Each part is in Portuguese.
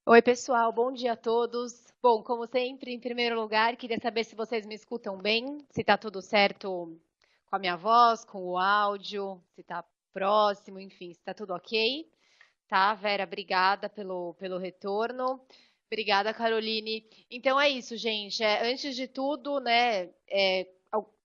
Oi, pessoal, bom dia a todos. Bom, como sempre, em primeiro lugar, queria saber se vocês me escutam bem, se está tudo certo com a minha voz, com o áudio, se está próximo, enfim, se está tudo ok. Tá, Vera, obrigada pelo retorno. Obrigada, Caroline. Então é isso, gente. Antes de tudo, né,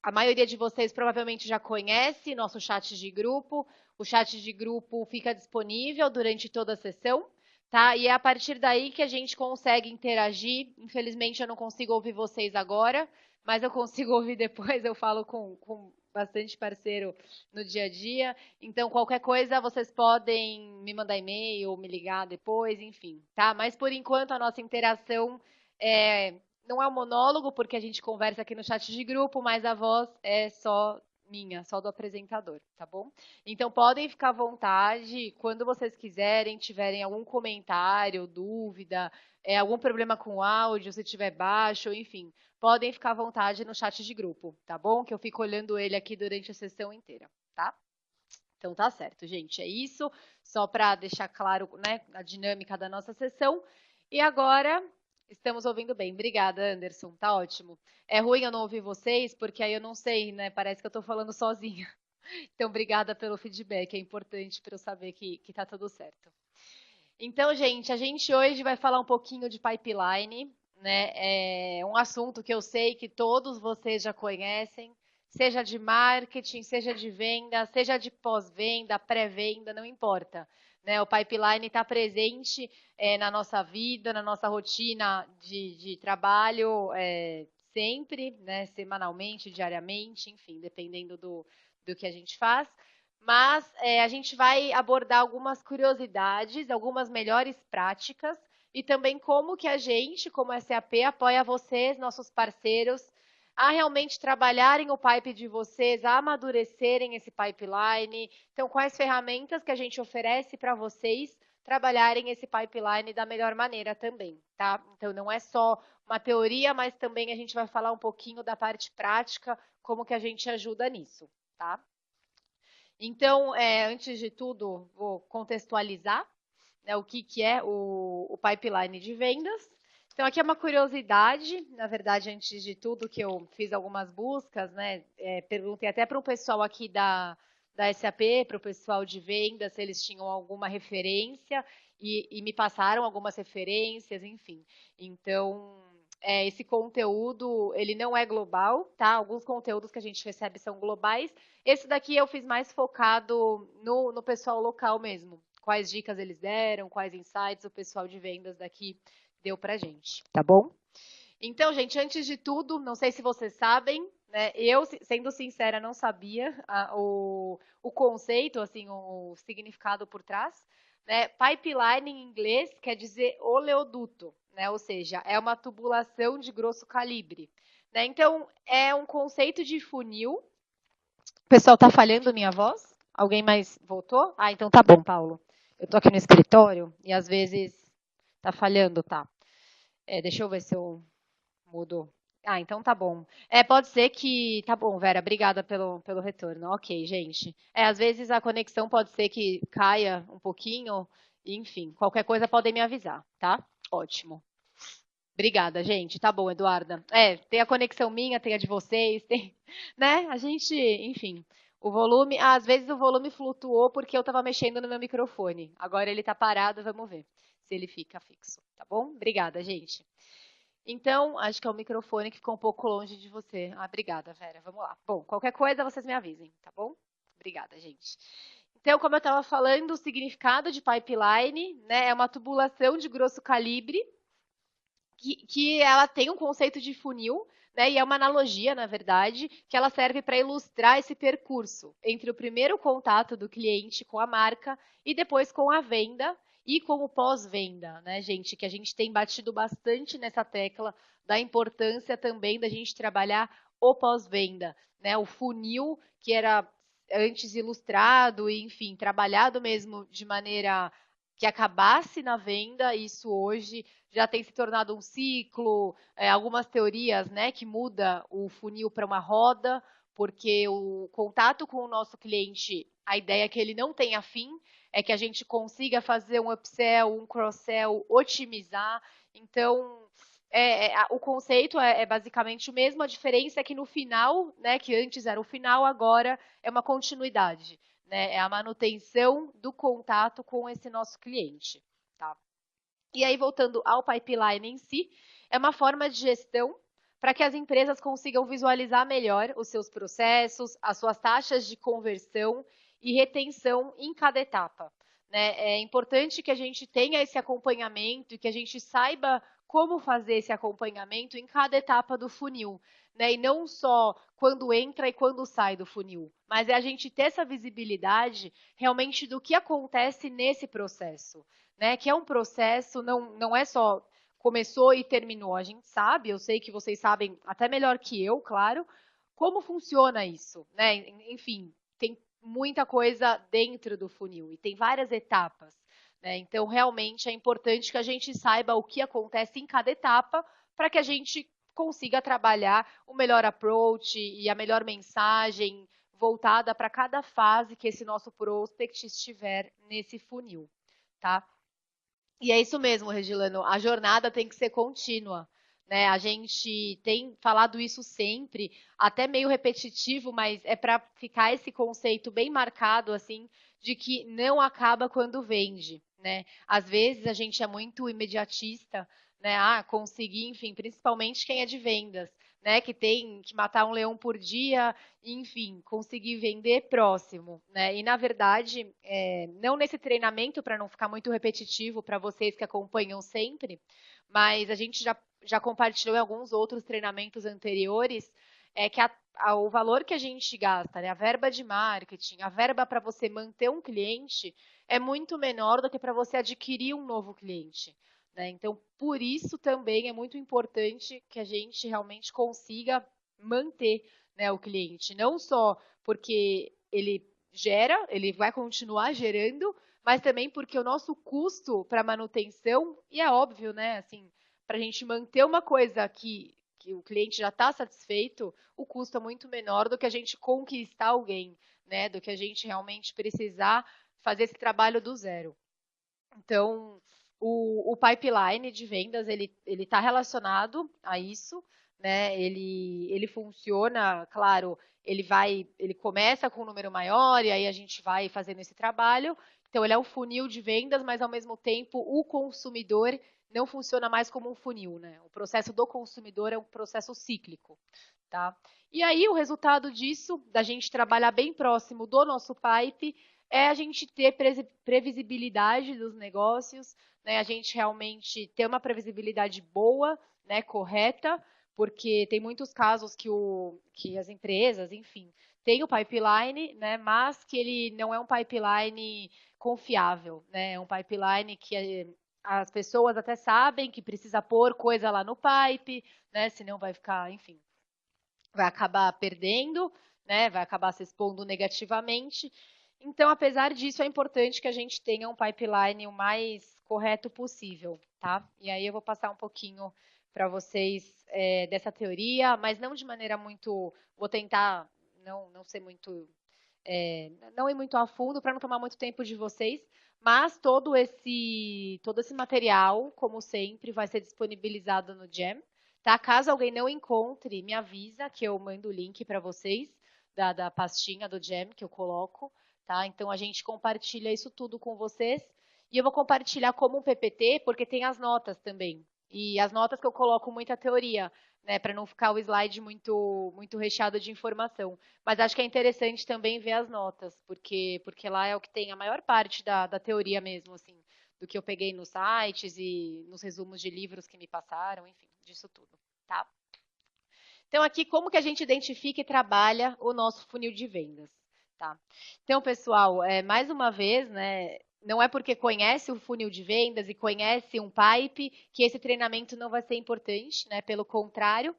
a maioria de vocês provavelmente já conhece nosso chat de grupo. O chat de grupo fica disponível durante toda a sessão, tá? E é a partir daí que a gente consegue interagir. Infelizmente, eu não consigo ouvir vocês agora, mas eu consigo ouvir depois. Eu falo com bastante parceiro no dia a dia. Então, qualquer coisa, vocês podem me mandar e-mail, me ligar depois, enfim, tá? Mas por enquanto a nossa interação não é um monólogo, porque a gente conversa aqui no chat de grupo, mas a voz é só minha, só do apresentador, tá bom? Então podem ficar à vontade, quando vocês quiserem, tiverem algum comentário, dúvida, algum problema com o áudio, se tiver baixo, enfim, podem ficar à vontade no chat de grupo, tá bom? Que eu fico olhando ele aqui durante a sessão inteira, tá? Então tá certo, gente. É isso, só para deixar claro, né, a dinâmica da nossa sessão. E agora estamos ouvindo bem. Obrigada, Anderson. Tá ótimo. É ruim eu não ouvir vocês, porque aí eu não sei, né? Parece que eu tô falando sozinha. Então, obrigada pelo feedback. É importante para eu saber que tá tudo certo. Então, gente, a gente hoje vai falar um pouquinho de pipeline, né? É um assunto que eu sei que todos vocês já conhecem, seja de marketing, seja de venda, seja de pós-venda, pré-venda, não importa. Né? O pipeline está presente na nossa vida, na nossa rotina de trabalho, sempre, né? Semanalmente, diariamente, enfim, dependendo do que a gente faz. Mas a gente vai abordar algumas curiosidades, algumas melhores práticas e também como que a gente, como SAP, apoia vocês, nossos parceiros, a realmente trabalharem o pipe de vocês, a amadurecerem esse pipeline. Então, quais ferramentas que a gente oferece para vocês trabalharem esse pipeline da melhor maneira também, tá? Então, não é só uma teoria, mas também a gente vai falar um pouquinho da parte prática, como que a gente ajuda nisso, tá? Então, antes de tudo, vou contextualizar, né, o que é o pipeline de vendas. Então, aqui é uma curiosidade, na verdade, antes de tudo, que eu fiz algumas buscas, né, perguntei até para o pessoal aqui da SAP, para o pessoal de vendas, se eles tinham alguma referência, e me passaram algumas referências, enfim. Então, esse conteúdo, ele não é global, tá? Alguns conteúdos que a gente recebe são globais, esse daqui eu fiz mais focado no pessoal local mesmo. Quais dicas eles deram, quais insights o pessoal de vendas daqui deu pra gente, tá bom? Então, gente, antes de tudo, não sei se vocês sabem, né? Eu, sendo sincera, não sabia o conceito, assim, o significado por trás. Né? Pipeline em inglês quer dizer oleoduto, né? Ou seja, é uma tubulação de grosso calibre. Né? Então, é um conceito de funil. O pessoal tá falhando minha voz? Alguém mais voltou? Ah, então tá bom, Paulo. Eu tô aqui no escritório e às vezes tá falhando, tá? Deixa eu ver se eu mudo. Ah, então tá bom. Pode ser que. Tá bom, Vera, obrigada pelo retorno. Ok, gente. Às vezes a conexão pode ser que caia um pouquinho, enfim, qualquer coisa podem me avisar, tá? Ótimo. Obrigada, gente. Tá bom, Eduarda. Tem a conexão minha, tem a de vocês, tem, né? A gente, enfim, o volume, às vezes o volume flutuou porque eu estava mexendo no meu microfone. Agora ele está parado, vamos ver se ele fica fixo, tá bom? Obrigada, gente. Então, acho que é o microfone que ficou um pouco longe de você. Ah, obrigada, Vera. Vamos lá. Bom, qualquer coisa vocês me avisem, tá bom? Obrigada, gente. Então, como eu estava falando, o significado de pipeline, né, é uma tubulação de grosso calibre que ela tem um conceito de funil, né? E é uma analogia, na verdade, que ela serve para ilustrar esse percurso entre o primeiro contato do cliente com a marca e depois com a venda e com o pós-venda, né, gente? Que a gente tem batido bastante nessa tecla da importância também da gente trabalhar o pós-venda, né? O funil que era antes ilustrado e, enfim, trabalhado mesmo de maneira que acabasse na venda, isso hoje já tem se tornado um ciclo, algumas teorias, né, que muda o funil para uma roda, porque o contato com o nosso cliente, a ideia é que ele não tenha fim, é que a gente consiga fazer um upsell, um cross-sell, otimizar. Então, o conceito é basicamente o mesmo, a diferença é que no final, né, que antes era o final, agora é uma continuidade, né, é a manutenção do contato com esse nosso cliente. Tá? E aí, voltando ao pipeline em si, é uma forma de gestão para que as empresas consigam visualizar melhor os seus processos, as suas taxas de conversão e retenção em cada etapa. Né? É importante que a gente tenha esse acompanhamento e que a gente saiba como fazer esse acompanhamento em cada etapa do funil. Né? E não só quando entra e quando sai do funil, mas é a gente ter essa visibilidade realmente do que acontece nesse processo. Né? Que é um processo, não é só começou e terminou. A gente sabe, eu sei que vocês sabem até melhor que eu, claro, como funciona isso, né? Enfim, tem muita coisa dentro do funil e tem várias etapas, né? Então, realmente é importante que a gente saiba o que acontece em cada etapa para que a gente consiga trabalhar o melhor approach e a melhor mensagem voltada para cada fase que esse nosso prospect estiver nesse funil, tá? E é isso mesmo, Regilano, a jornada tem que ser contínua. Né? A gente tem falado isso sempre, até meio repetitivo, mas é para ficar esse conceito bem marcado, assim, de que não acaba quando vende. Né? Às vezes a gente é muito imediatista, né? Conseguir, enfim, principalmente quem é de vendas, né? Que tem que matar um leão por dia, enfim, conseguir vender próximo, né? E na verdade, não nesse treinamento para não ficar muito repetitivo para vocês que acompanham sempre, mas a gente já compartilhou em alguns outros treinamentos anteriores, que o valor que a gente gasta, né, a verba de marketing, a verba para você manter um cliente é muito menor do que para você adquirir um novo cliente. Né? Então, por isso também é muito importante que a gente realmente consiga manter, né, o cliente. Não só porque ele gera, ele vai continuar gerando, mas também porque o nosso custo para manutenção, e é óbvio, né, assim, para a gente manter uma coisa que o cliente já está satisfeito, o custo é muito menor do que a gente conquistar alguém, né, do que a gente realmente precisar fazer esse trabalho do zero. Então, o pipeline de vendas, ele está relacionado a isso, né? Ele funciona, claro, ele começa com um número maior e aí a gente vai fazendo esse trabalho. Então, ele é um funil de vendas, mas ao mesmo tempo o consumidor não funciona mais como um funil, né? O processo do consumidor é um processo cíclico, tá? E aí, o resultado disso, da gente trabalhar bem próximo do nosso pipe, é a gente ter previsibilidade dos negócios, né? A gente realmente ter uma previsibilidade boa, né, correta, porque tem muitos casos que as empresas, enfim, têm o pipeline, né, mas que ele não é um pipeline confiável, né? É um pipeline que as pessoas até sabem que precisa pôr coisa lá no pipe, né? Senão vai ficar, enfim, vai acabar perdendo, né? Vai acabar se expondo negativamente. Então, apesar disso, é importante que a gente tenha um pipeline o mais correto possível, tá? E aí eu vou passar um pouquinho para vocês dessa teoria, mas não de maneira muito. Vou tentar não ser muito. Não ir muito a fundo para não tomar muito tempo de vocês, mas todo esse material, como sempre, vai ser disponibilizado no Jam. Tá? Caso alguém não encontre, me avisa que eu mando o link para vocês da pastinha do Jam que eu coloco. Tá? Então a gente compartilha isso tudo com vocês. E eu vou compartilhar como um PPT, porque tem as notas também. E as notas que eu coloco muita teoria, né, para não ficar o slide muito recheado de informação. Mas acho que é interessante também ver as notas, porque lá é o que tem a maior parte da teoria mesmo, assim, do que eu peguei nos sites e nos resumos de livros que me passaram, enfim, disso tudo, tá? Então, aqui, como que a gente identifica e trabalha o nosso funil de vendas, tá? Então, pessoal, mais uma vez, né, não é porque conhece o funil de vendas e conhece um pipe que esse treinamento não vai ser importante, né? Pelo contrário,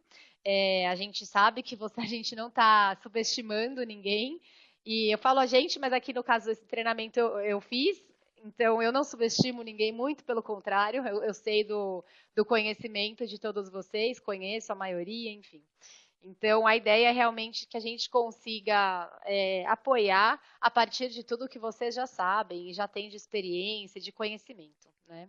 a gente sabe que a gente não está subestimando ninguém. E eu falo a gente, mas aqui no caso desse treinamento eu fiz, então eu não subestimo ninguém, muito pelo contrário, eu sei do conhecimento de todos vocês, conheço a maioria, enfim. Então, a ideia é realmente que a gente consiga apoiar a partir de tudo que vocês já sabem e já têm de experiência, de conhecimento, né?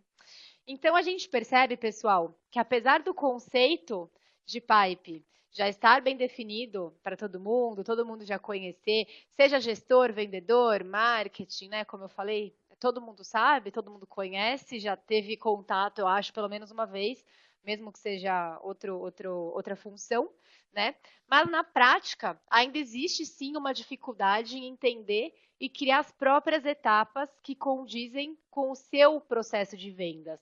Então, a gente percebe, pessoal, que apesar do conceito de pipe já estar bem definido para todo mundo já conhecer, seja gestor, vendedor, marketing, né? Como eu falei, todo mundo sabe, todo mundo conhece, já teve contato, eu acho, pelo menos uma vez, mesmo que seja outra função, né? Mas na prática, ainda existe sim uma dificuldade em entender e criar as próprias etapas que condizem com o seu processo de vendas,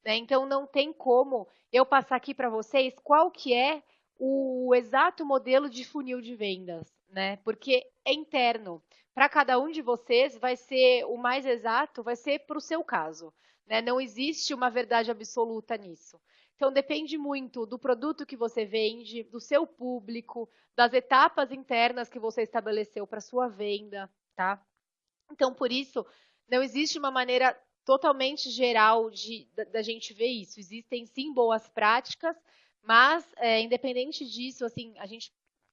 né? Então, não tem como eu passar aqui para vocês qual que é o exato modelo de funil de vendas, né? Porque é interno. Para cada um de vocês, vai ser o mais exato, vai ser para o seu caso, né? Não existe uma verdade absoluta nisso. Então, depende muito do produto que você vende, do seu público, das etapas internas que você estabeleceu para sua venda, tá? Então, por isso, não existe uma maneira totalmente geral da gente ver isso. Existem sim boas práticas, mas independente disso, assim,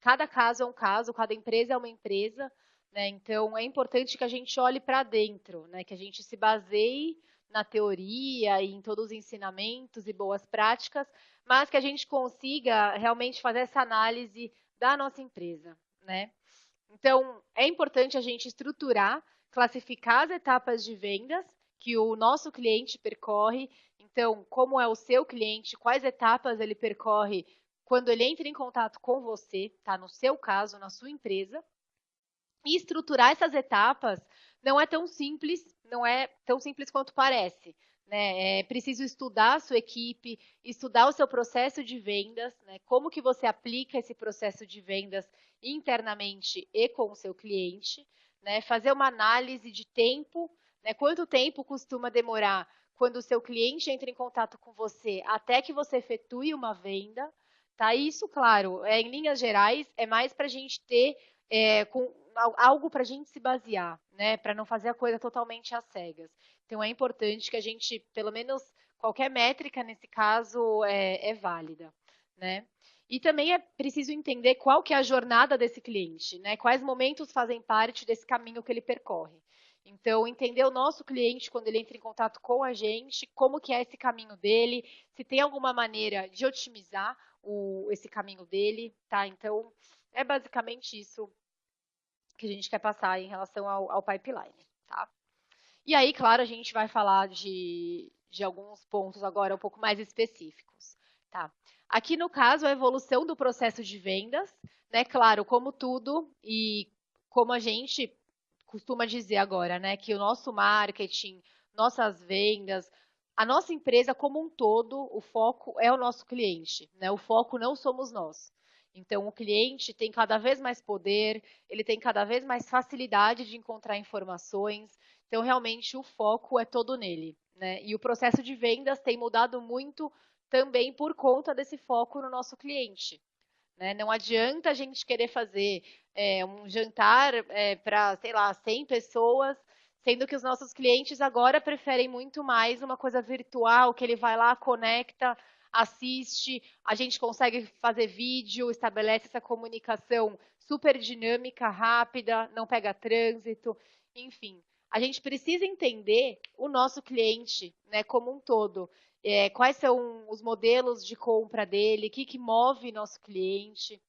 cada caso é um caso, cada empresa é uma empresa, né? Então é importante que a gente olhe para dentro, né? Que a gente se baseie na teoria e em todos os ensinamentos e boas práticas, mas que a gente consiga realmente fazer essa análise da nossa empresa, né? Então, é importante a gente estruturar, classificar as etapas de vendas que o nosso cliente percorre. Então, como é o seu cliente, quais etapas ele percorre quando ele entra em contato com você, tá? No seu caso, na sua empresa. E estruturar essas etapas não é tão simples, não é tão simples quanto parece. Né? É preciso estudar a sua equipe, estudar o seu processo de vendas, né? Como que você aplica esse processo de vendas internamente e com o seu cliente, né? Fazer uma análise de tempo, né? Quanto tempo costuma demorar quando o seu cliente entra em contato com você até que você efetue uma venda, tá? Isso, claro, em linhas gerais, é mais para a gente ter algo para a gente se basear, né? Para não fazer a coisa totalmente às cegas. Então é importante que a gente, pelo menos qualquer métrica nesse caso, é válida, né? E também é preciso entender qual que é a jornada desse cliente, né? Quais momentos fazem parte desse caminho que ele percorre. Então, entender o nosso cliente quando ele entra em contato com a gente, como que é esse caminho dele, se tem alguma maneira de otimizar esse caminho dele, tá? Então, é basicamente isso que a gente quer passar em relação ao pipeline, tá? E aí, claro, a gente vai falar de alguns pontos agora um pouco mais específicos, tá? Aqui, no caso, a evolução do processo de vendas, né? Claro, como tudo e como a gente costuma dizer agora, né? Que o nosso marketing, nossas vendas, a nossa empresa como um todo, o foco é o nosso cliente, né? O foco não somos nós. Então, o cliente tem cada vez mais poder, ele tem cada vez mais facilidade de encontrar informações. Então, realmente, o foco é todo nele, né? E o processo de vendas tem mudado muito também por conta desse foco no nosso cliente, né? Não adianta a gente querer fazer um jantar para, sei lá, 100 pessoas, sendo que os nossos clientes agora preferem muito mais uma coisa virtual, que ele vai lá, conecta, assiste, a gente consegue fazer vídeo, estabelece essa comunicação super dinâmica, rápida, não pega trânsito, enfim. A gente precisa entender o nosso cliente, né, como um todo. Quais são os modelos de compra dele, o que move nosso cliente.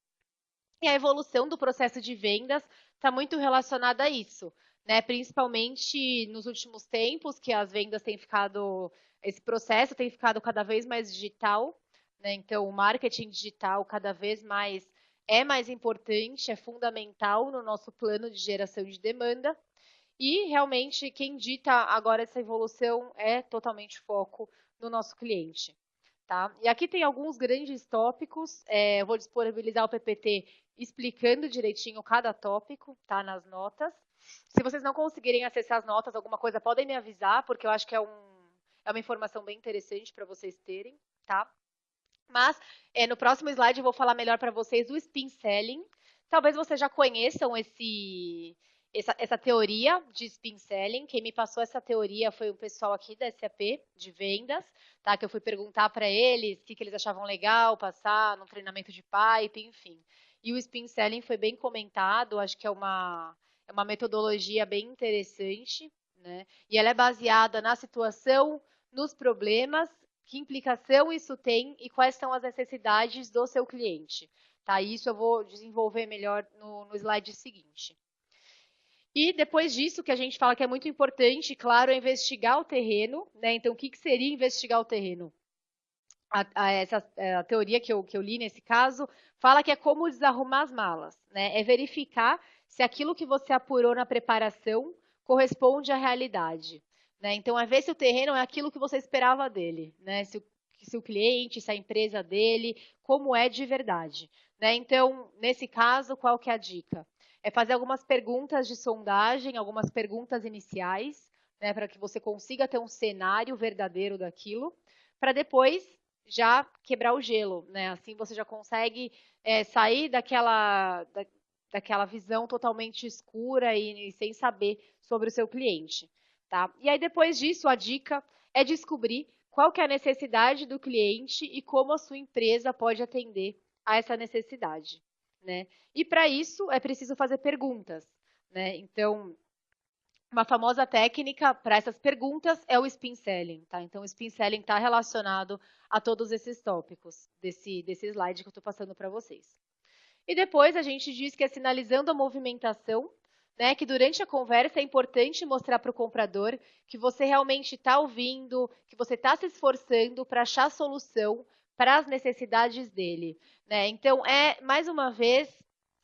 E a evolução do processo de vendas está muito relacionada a isso, né? Principalmente nos últimos tempos, que as vendas têm ficado, esse processo tem ficado cada vez mais digital, né? Então, o marketing digital cada vez mais é mais importante, é fundamental no nosso plano de geração de demanda. E realmente quem dita agora essa evolução é totalmente foco no nosso cliente. Tá? E aqui tem alguns grandes tópicos, eu vou disponibilizar o PPT explicando direitinho cada tópico, tá? Nas notas. Se vocês não conseguirem acessar as notas, alguma coisa, podem me avisar, porque eu acho que é uma informação bem interessante para vocês terem, tá? Mas no próximo slide eu vou falar melhor para vocês do spin selling. Talvez vocês já conheçam essa teoria de spin selling. Quem me passou essa teoria foi o pessoal aqui da SAP de vendas, tá? Que eu fui perguntar para eles o que eles achavam legal passar no treinamento de pipe, enfim. E o spin selling foi bem comentado, acho que é uma metodologia bem interessante, né? E ela é baseada na situação, nos problemas, que implicação isso tem e quais são as necessidades do seu cliente. Tá? Isso eu vou desenvolver melhor no slide seguinte. E depois disso, que a gente fala que é muito importante, claro, é investigar o terreno, né? Então, o que seria investigar o terreno? A teoria que eu li nesse caso fala que é como desarrumar as malas, né? É verificar se aquilo que você apurou na preparação corresponde à realidade, né? Então, é ver se o terreno é aquilo que você esperava dele, né? Se o cliente, se a empresa dele, como é de verdade, né? Então, nesse caso, qual que é a dica? É fazer algumas perguntas de sondagem, algumas perguntas iniciais, né? Para que você consiga ter um cenário verdadeiro daquilo, para depois já quebrar o gelo, né? Assim você já consegue sair daquela visão totalmente escura e sem saber sobre o seu cliente, tá? E aí depois disso, a dica é descobrir qual que é a necessidade do cliente e como a sua empresa pode atender a essa necessidade, né? E para isso é preciso fazer perguntas, né? Então, uma famosa técnica para essas perguntas é o spin selling, tá? Então, o spin selling está relacionado a todos esses tópicos desse slide que eu estou passando para vocês. E depois a gente diz que é sinalizando a movimentação, né? Que durante a conversa é importante mostrar para o comprador que você realmente está ouvindo, que você está se esforçando para achar solução para as necessidades dele, né? Então, mais uma vez,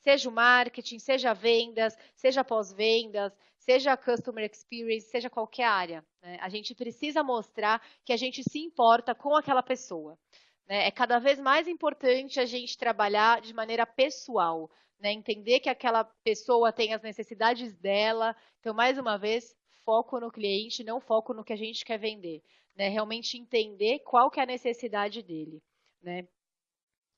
seja o marketing, seja vendas, seja pós-vendas, seja customer experience, seja qualquer área, né? A gente precisa mostrar que a gente se importa com aquela pessoa, né? É cada vez mais importante a gente trabalhar de maneira pessoal, né? Entender que aquela pessoa tem as necessidades dela. Então, mais uma vez, foco no cliente, não foco no que a gente quer vender, né? Realmente entender qual que é a necessidade dele, né?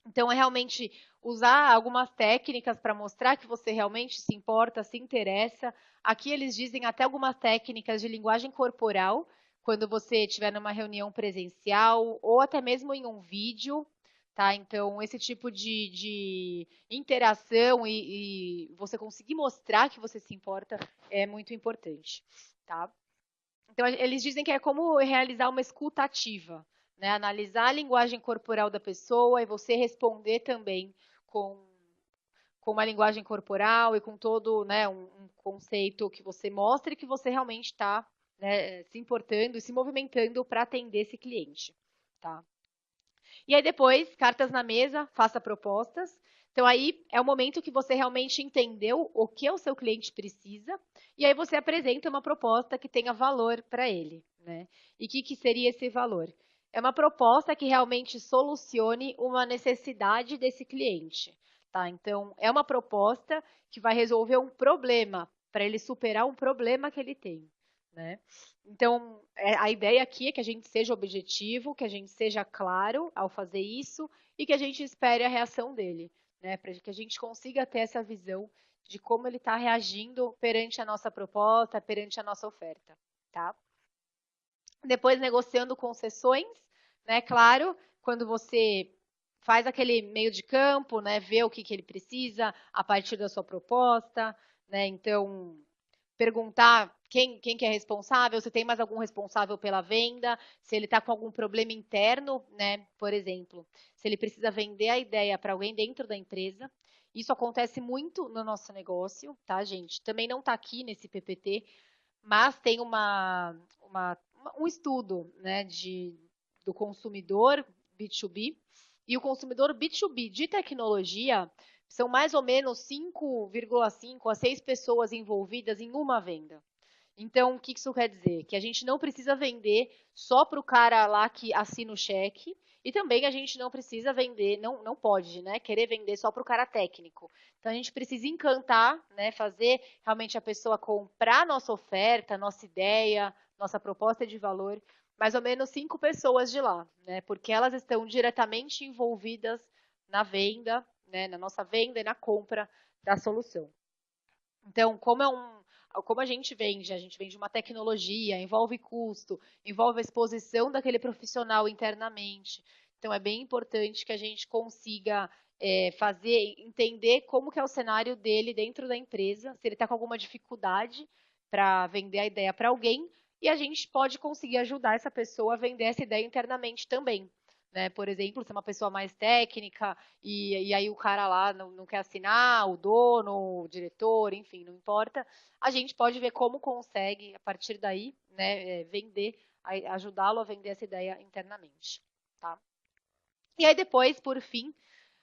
Então, é realmente usar algumas técnicas para mostrar que você realmente se importa, se interessa. Aqui eles dizem até algumas técnicas de linguagem corporal, quando você estiver numa reunião presencial ou até mesmo em um vídeo, tá? Então, esse tipo de interação e você conseguir mostrar que você se importa é muito importante, tá? Então, eles dizem que é como realizar uma escuta ativa, né? Analisar a linguagem corporal da pessoa e você responder também com, com uma linguagem corporal e com todo, né, um conceito que você mostre que você realmente está, né, se importando e se movimentando para atender esse cliente, tá? E aí depois, cartas na mesa, faça propostas. Então aí é o momento que você realmente entendeu o que o seu cliente precisa e aí você apresenta uma proposta que tenha valor para ele, né? E o que seria esse valor? É uma proposta que realmente solucione uma necessidade desse cliente, tá? Então é uma proposta que vai resolver um problema para ele superar um problema que ele tem, né? Então, a ideia aqui é que a gente seja objetivo, que a gente seja claro ao fazer isso e que a gente espere a reação dele, né? Para que a gente consiga ter essa visão de como ele está reagindo perante a nossa proposta, perante a nossa oferta, tá? Depois, negociando concessões, né? Claro, quando você faz aquele meio de campo, né? Vê o que ele precisa a partir da sua proposta, né? Então, perguntar quem que é responsável, se tem mais algum responsável pela venda, se ele está com algum problema interno, né? Por exemplo, se ele precisa vender a ideia para alguém dentro da empresa. Isso acontece muito no nosso negócio, tá, gente? Também não está aqui nesse PPT, mas tem um estudo, né, do consumidor B2B e o consumidor B2B de tecnologia são mais ou menos 5,5 a 6 pessoas envolvidas em uma venda. Então, o que isso quer dizer? Que a gente não precisa vender só para o cara lá que assina o cheque e também a gente não precisa vender, não pode, né, querer vender só para o cara técnico. Então, a gente precisa encantar, né, fazer realmente a pessoa comprar nossa oferta, nossa ideia, nossa proposta de valor, mais ou menos 5 pessoas de lá, né, porque elas estão diretamente envolvidas na venda, né, na nossa venda e na compra da solução. Então, como como a gente vende uma tecnologia, envolve custo, envolve a exposição daquele profissional internamente. Então, é bem importante que a gente consiga entender como que é o cenário dele dentro da empresa, se ele está com alguma dificuldade para vender a ideia para alguém, e a gente pode conseguir ajudar essa pessoa a vender essa ideia internamente também. Né? Por exemplo, se é uma pessoa mais técnica e aí o cara lá não quer assinar, o dono, o diretor, enfim, não importa, a gente pode ver como consegue, a partir daí, né, vender, ajudá-lo a vender essa ideia internamente. Tá? E aí depois, por fim,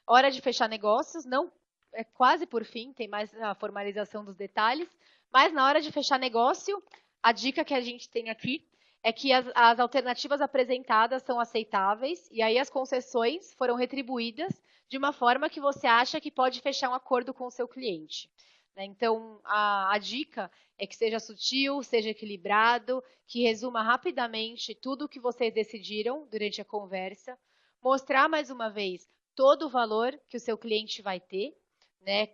hora de fechar negócios, não é quase por fim, tem mais a formalização dos detalhes, mas na hora de fechar negócio, a dica que a gente tem aqui é que as alternativas apresentadas são aceitáveis e aí as concessões foram retribuídas de uma forma que você acha que pode fechar um acordo com o seu cliente. Né? Então, a dica é que seja sutil, seja equilibrado, que resuma rapidamente tudo o que vocês decidiram durante a conversa, mostrar mais uma vez todo o valor que o seu cliente vai ter, né,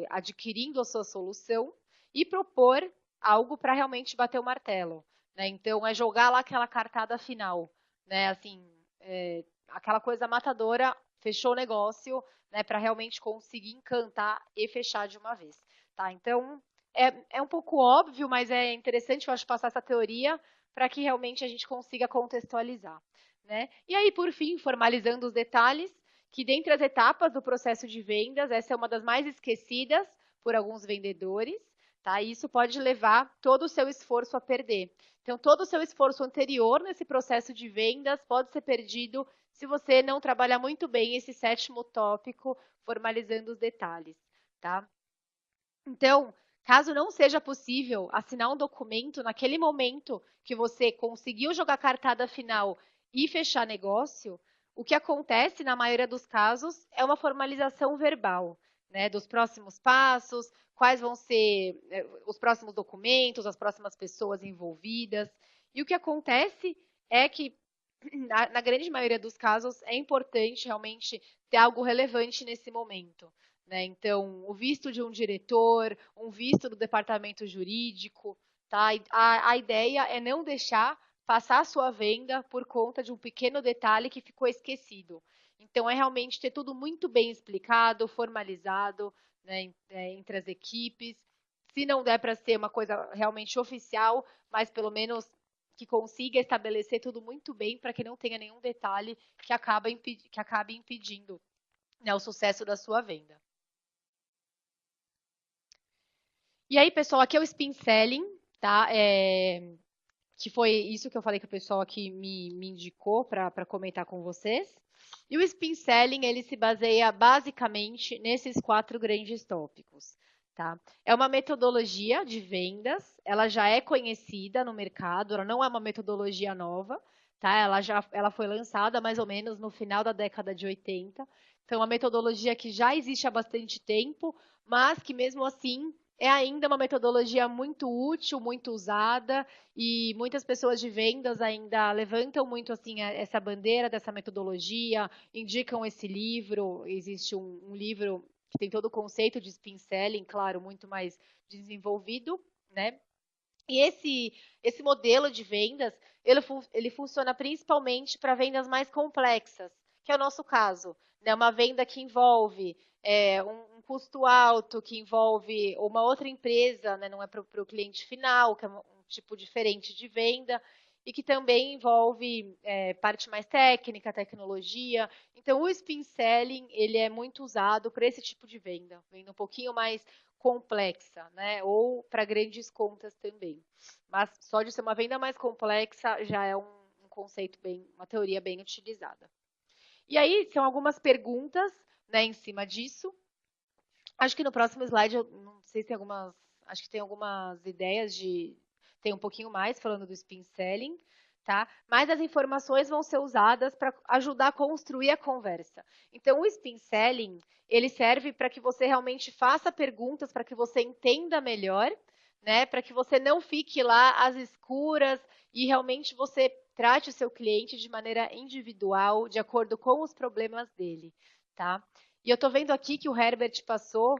adquirindo a sua solução e propor algo para realmente bater o martelo. Né? Então, é jogar lá aquela cartada final, né, assim, aquela coisa matadora, fechou o negócio, né, para realmente conseguir encantar e fechar de uma vez. Tá? Então, é um pouco óbvio, mas é interessante, eu acho, passar essa teoria para que realmente a gente consiga contextualizar. Né? E aí, por fim, formalizando os detalhes, que dentre as etapas do processo de vendas, essa é uma das mais esquecidas por alguns vendedores, tá? E isso pode levar todo o seu esforço a perder. Então, todo o seu esforço anterior nesse processo de vendas pode ser perdido se você não trabalhar muito bem esse sétimo tópico, formalizando os detalhes, tá? Então, caso não seja possível assinar um documento naquele momento que você conseguiu jogar a cartada final e fechar negócio, o que acontece na maioria dos casos é uma formalização verbal, né, dos próximos passos, quais vão ser os próximos documentos, as próximas pessoas envolvidas. E o que acontece é que, na grande maioria dos casos, é importante realmente ter algo relevante nesse momento. Né? Então, o visto de um diretor, um visto do departamento jurídico. Tá? A ideia é não deixar passar a sua venda por conta de um pequeno detalhe que ficou esquecido. Então, é realmente ter tudo muito bem explicado, formalizado, né, entre as equipes. Se não der para ser uma coisa realmente oficial, mas pelo menos que consiga estabelecer tudo muito bem para que não tenha nenhum detalhe que acabe impedindo, né, o sucesso da sua venda. E aí, pessoal, aqui é o Spin Selling, tá? Que foi isso que eu falei que o pessoal aqui me indicou para comentar com vocês. E o Spin Selling, ele se baseia basicamente nesses 4 grandes tópicos. Tá? É uma metodologia de vendas, ela já é conhecida no mercado, ela não é uma metodologia nova, tá? Ela foi lançada mais ou menos no final da década de 80. Então, é uma metodologia que já existe há bastante tempo, mas que mesmo assim é ainda uma metodologia muito útil, muito usada, e muitas pessoas de vendas ainda levantam muito assim essa bandeira dessa metodologia, indicam esse livro. Existe um livro que tem todo o conceito de spin selling, claro, muito mais desenvolvido, né? E esse modelo de vendas, ele funciona principalmente para vendas mais complexas, que é o nosso caso. Né? Uma venda que envolve um custo alto, que envolve uma outra empresa, né? Não é para o cliente final, que é um tipo diferente de venda, e que também envolve parte mais técnica, tecnologia. Então, o spin selling, ele é muito usado para esse tipo de venda um pouquinho mais complexa, né? Ou para grandes contas também. Mas só de ser uma venda mais complexa já é um conceito uma teoria bem utilizada. E aí são algumas perguntas, né, em cima disso. Acho que no próximo slide, eu não sei se tem acho que tem algumas ideias tem um pouquinho mais falando do spin selling, tá? Mas as informações vão ser usadas para ajudar a construir a conversa. Então, o spin selling, ele serve para que você realmente faça perguntas, para que você entenda melhor, né? Para que você não fique lá às escuras e realmente você trate o seu cliente de maneira individual, de acordo com os problemas dele, tá? E eu estou vendo aqui que o Herbert passou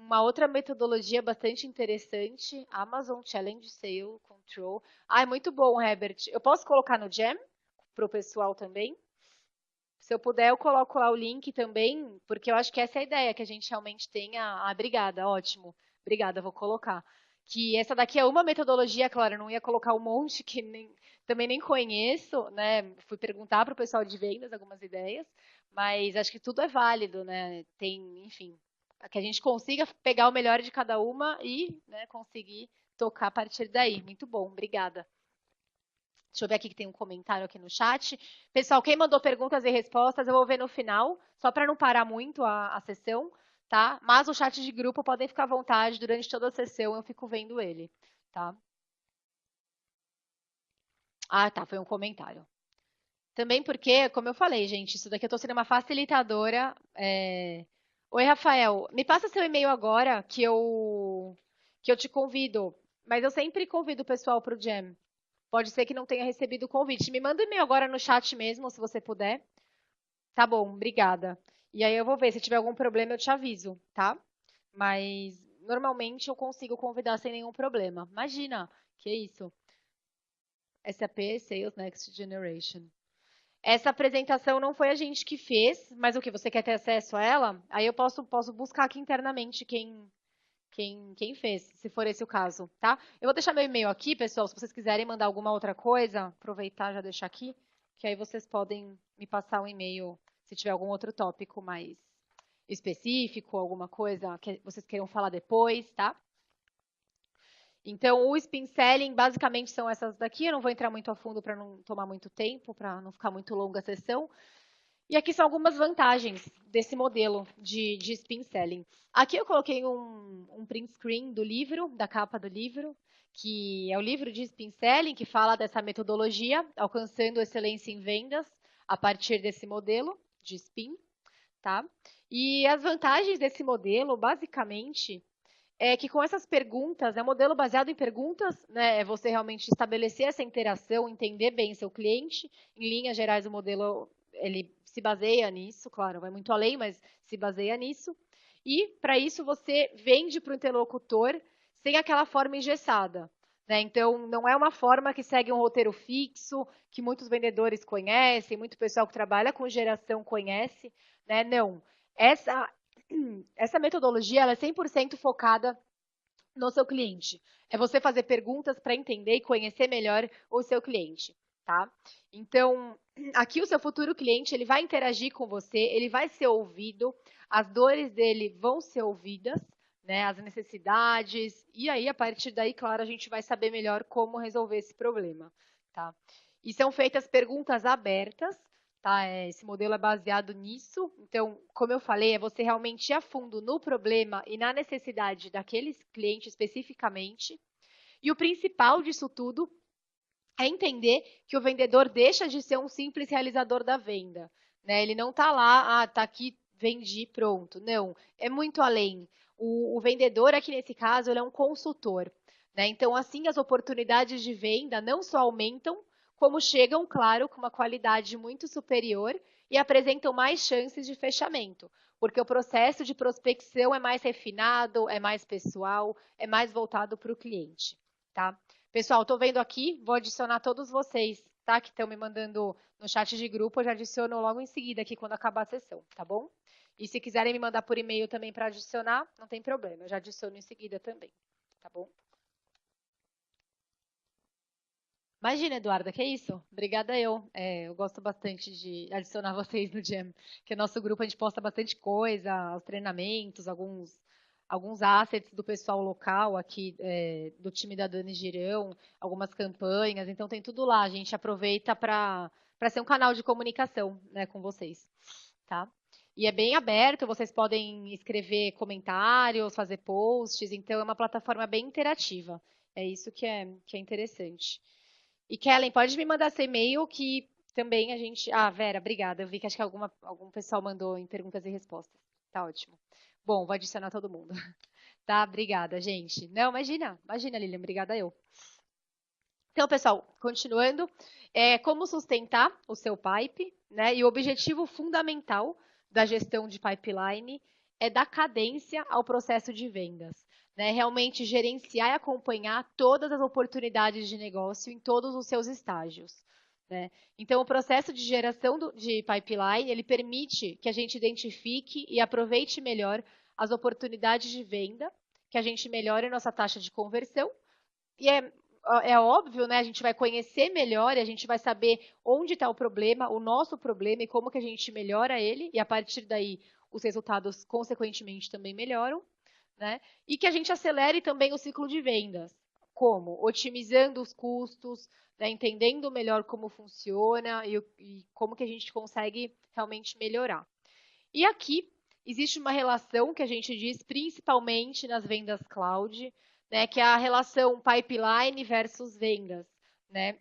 uma outra metodologia bastante interessante, Amazon Challenge Sale Control. Ah, é muito bom, Herbert. Eu posso colocar no Jam para o pessoal também? Se eu puder, eu coloco lá o link também, porque eu acho que essa é a ideia, que a gente realmente tenha. Ah, obrigada, ótimo. Obrigada, vou colocar. Que essa daqui é uma metodologia, claro, eu não ia colocar um monte que também nem conheço, né? Fui perguntar para o pessoal de vendas algumas ideias, mas acho que tudo é válido, né? Tem, enfim, que a gente consiga pegar o melhor de cada uma e, né, conseguir tocar a partir daí. Muito bom, obrigada. Deixa eu ver aqui que tem um comentário aqui no chat. Pessoal, quem mandou perguntas e respostas, eu vou ver no final, só para não parar muito a sessão, tá? Mas o chat de grupo podem ficar à vontade, durante toda a sessão eu fico vendo ele, tá? Ah, tá, foi um comentário. Também porque, como eu falei, gente, isso daqui eu estou sendo uma facilitadora. Oi, Rafael, me passa seu e-mail agora que eu te convido. Mas eu sempre convido o pessoal para o Jam. Pode ser que não tenha recebido o convite. Me manda um e-mail agora no chat mesmo, se você puder. Tá bom, obrigada. E aí eu vou ver, se tiver algum problema eu te aviso, tá? Mas normalmente eu consigo convidar sem nenhum problema. Imagina, que isso? SAP Sales Next Generation. Essa apresentação não foi a gente que fez, mas o que? Você quer ter acesso a ela? Aí eu posso buscar aqui internamente quem fez, se for esse o caso, tá? Eu vou deixar meu e-mail aqui, pessoal, se vocês quiserem mandar alguma outra coisa, aproveitar e já deixar aqui, que aí vocês podem me passar um e-mail se tiver algum outro tópico mais específico, alguma coisa que vocês queiram falar depois, tá? Então, o spin selling basicamente são essas daqui, eu não vou entrar muito a fundo para não tomar muito tempo, para não ficar muito longa a sessão. E aqui são algumas vantagens desse modelo de spin selling. Aqui eu coloquei um print screen do livro, da capa do livro, que é o livro de spin selling, que fala dessa metodologia, alcançando excelência em vendas a partir desse modelo de spin, tá? E as vantagens desse modelo, basicamente, é que com essas perguntas, é um modelo baseado em perguntas, né? É você realmente estabelecer essa interação, entender bem seu cliente. Em linhas gerais, o modelo ele se baseia nisso, claro, vai muito além, mas se baseia nisso. E para isso você vende para o interlocutor sem aquela forma engessada. Né? Então, não é uma forma que segue um roteiro fixo, que muitos vendedores conhecem, muito pessoal que trabalha com geração conhece. Né? Não. Essa metodologia ela é 100% focada no seu cliente. É você fazer perguntas para entender e conhecer melhor o seu cliente, tá? Então, aqui o seu futuro cliente, ele vai interagir com você, ele vai ser ouvido, as dores dele vão ser ouvidas, né, as necessidades, e aí, a partir daí, claro, a gente vai saber melhor como resolver esse problema, tá? E são feitas perguntas abertas, tá? Esse modelo é baseado nisso. Então, como eu falei, é você realmente ir a fundo no problema e na necessidade daquele cliente especificamente. E o principal disso tudo é entender que o vendedor deixa de ser um simples realizador da venda. Né? Ele não está lá, está aqui, vendi, pronto. Não, é muito além. O vendedor, aqui nesse caso, ele é um consultor. Né? Então, assim, as oportunidades de venda não só aumentam, como chegam, claro, com uma qualidade muito superior e apresentam mais chances de fechamento. Porque o processo de prospecção é mais refinado, é mais pessoal, é mais voltado para o cliente. Tá? Pessoal, estou vendo aqui, vou adicionar todos vocês, tá? Que estão me mandando no chat de grupo, eu já adiciono logo em seguida aqui quando acabar a sessão, tá bom? E se quiserem me mandar por e-mail também para adicionar, não tem problema, eu já adiciono em seguida também, tá bom? Imagina, Eduarda, que é isso? Obrigada eu. Eu gosto bastante de adicionar vocês no Jam, que o nosso grupo a gente posta bastante coisa, os treinamentos, alguns assets do pessoal local aqui, do time da Dani Girão, algumas campanhas, então tem tudo lá. A gente aproveita para ser um canal de comunicação, né, com vocês, tá? E é bem aberto, vocês podem escrever comentários, fazer posts, então é uma plataforma bem interativa. É isso que é interessante. E Kellen, pode me mandar seu e-mail que também a gente. Ah, Vera, obrigada. Eu vi que acho que algum pessoal mandou em perguntas e respostas. Tá ótimo. Bom, vou adicionar todo mundo. Tá, obrigada, gente. Não, imagina, Lilian, obrigada eu. Então, pessoal, continuando, como sustentar o seu pipe, né? E o objetivo fundamental da gestão de pipeline é dar cadência ao processo de vendas. Né? Realmente gerenciar e acompanhar todas as oportunidades de negócio em todos os seus estágios. Né? Então, o processo de geração de pipeline, ele permite que a gente identifique e aproveite melhor as oportunidades de venda, que a gente melhore a nossa taxa de conversão. E é óbvio, né? A gente vai conhecer melhor e a gente vai saber onde está o problema, o nosso problema e como que a gente melhora ele. E a partir daí, os resultados, consequentemente, também melhoram. Né? E que a gente acelere também o ciclo de vendas. Como? Otimizando os custos, né? Entendendo melhor como funciona e como que a gente consegue realmente melhorar. E aqui existe uma relação que a gente diz principalmente nas vendas cloud, né, que é a relação pipeline versus vendas, né?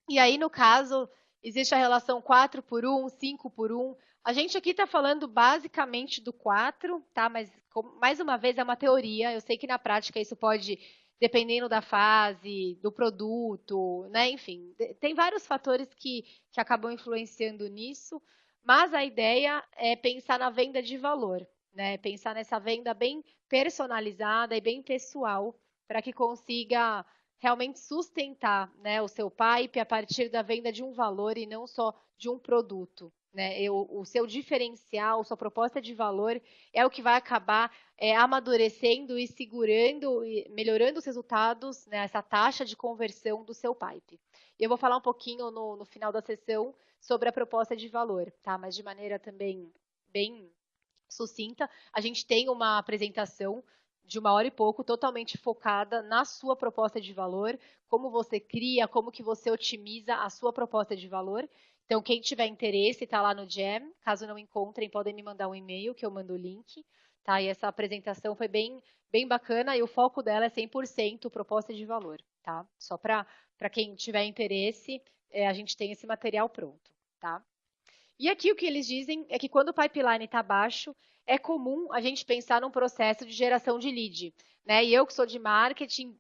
E aí, no caso, existe a relação 4 por 1, 5 por 1. A gente aqui está falando basicamente do 4, tá? Mas, mais uma vez, é uma teoria. Eu sei que na prática isso pode, dependendo da fase, do produto, né? Enfim, tem vários fatores que acabam influenciando nisso. Mas a ideia é pensar na venda de valor, né? Pensar nessa venda bem personalizada e bem pessoal, para que consiga realmente sustentar, né, o seu pipe a partir da venda de um valor e não só de um produto. Né? O seu diferencial, sua proposta de valor é o que vai acabar amadurecendo e segurando e melhorando os resultados, né, essa taxa de conversão do seu pipe. E eu vou falar um pouquinho no final da sessão sobre a proposta de valor, tá? Mas de maneira também bem sucinta. A gente tem uma apresentação de 1 hora e pouco, totalmente focada na sua proposta de valor, como você cria, como que você otimiza a sua proposta de valor. Então, quem tiver interesse, está lá no Jam. Caso não encontrem, podem me mandar um e-mail, que eu mando o link. Tá? E essa apresentação foi bem bacana e o foco dela é 100% proposta de valor. Tá? Só para quem tiver interesse, a gente tem esse material pronto. Tá? E aqui o que eles dizem é que quando o pipeline está baixo, é comum a gente pensar num processo de geração de lead. Né? E eu que sou de marketing,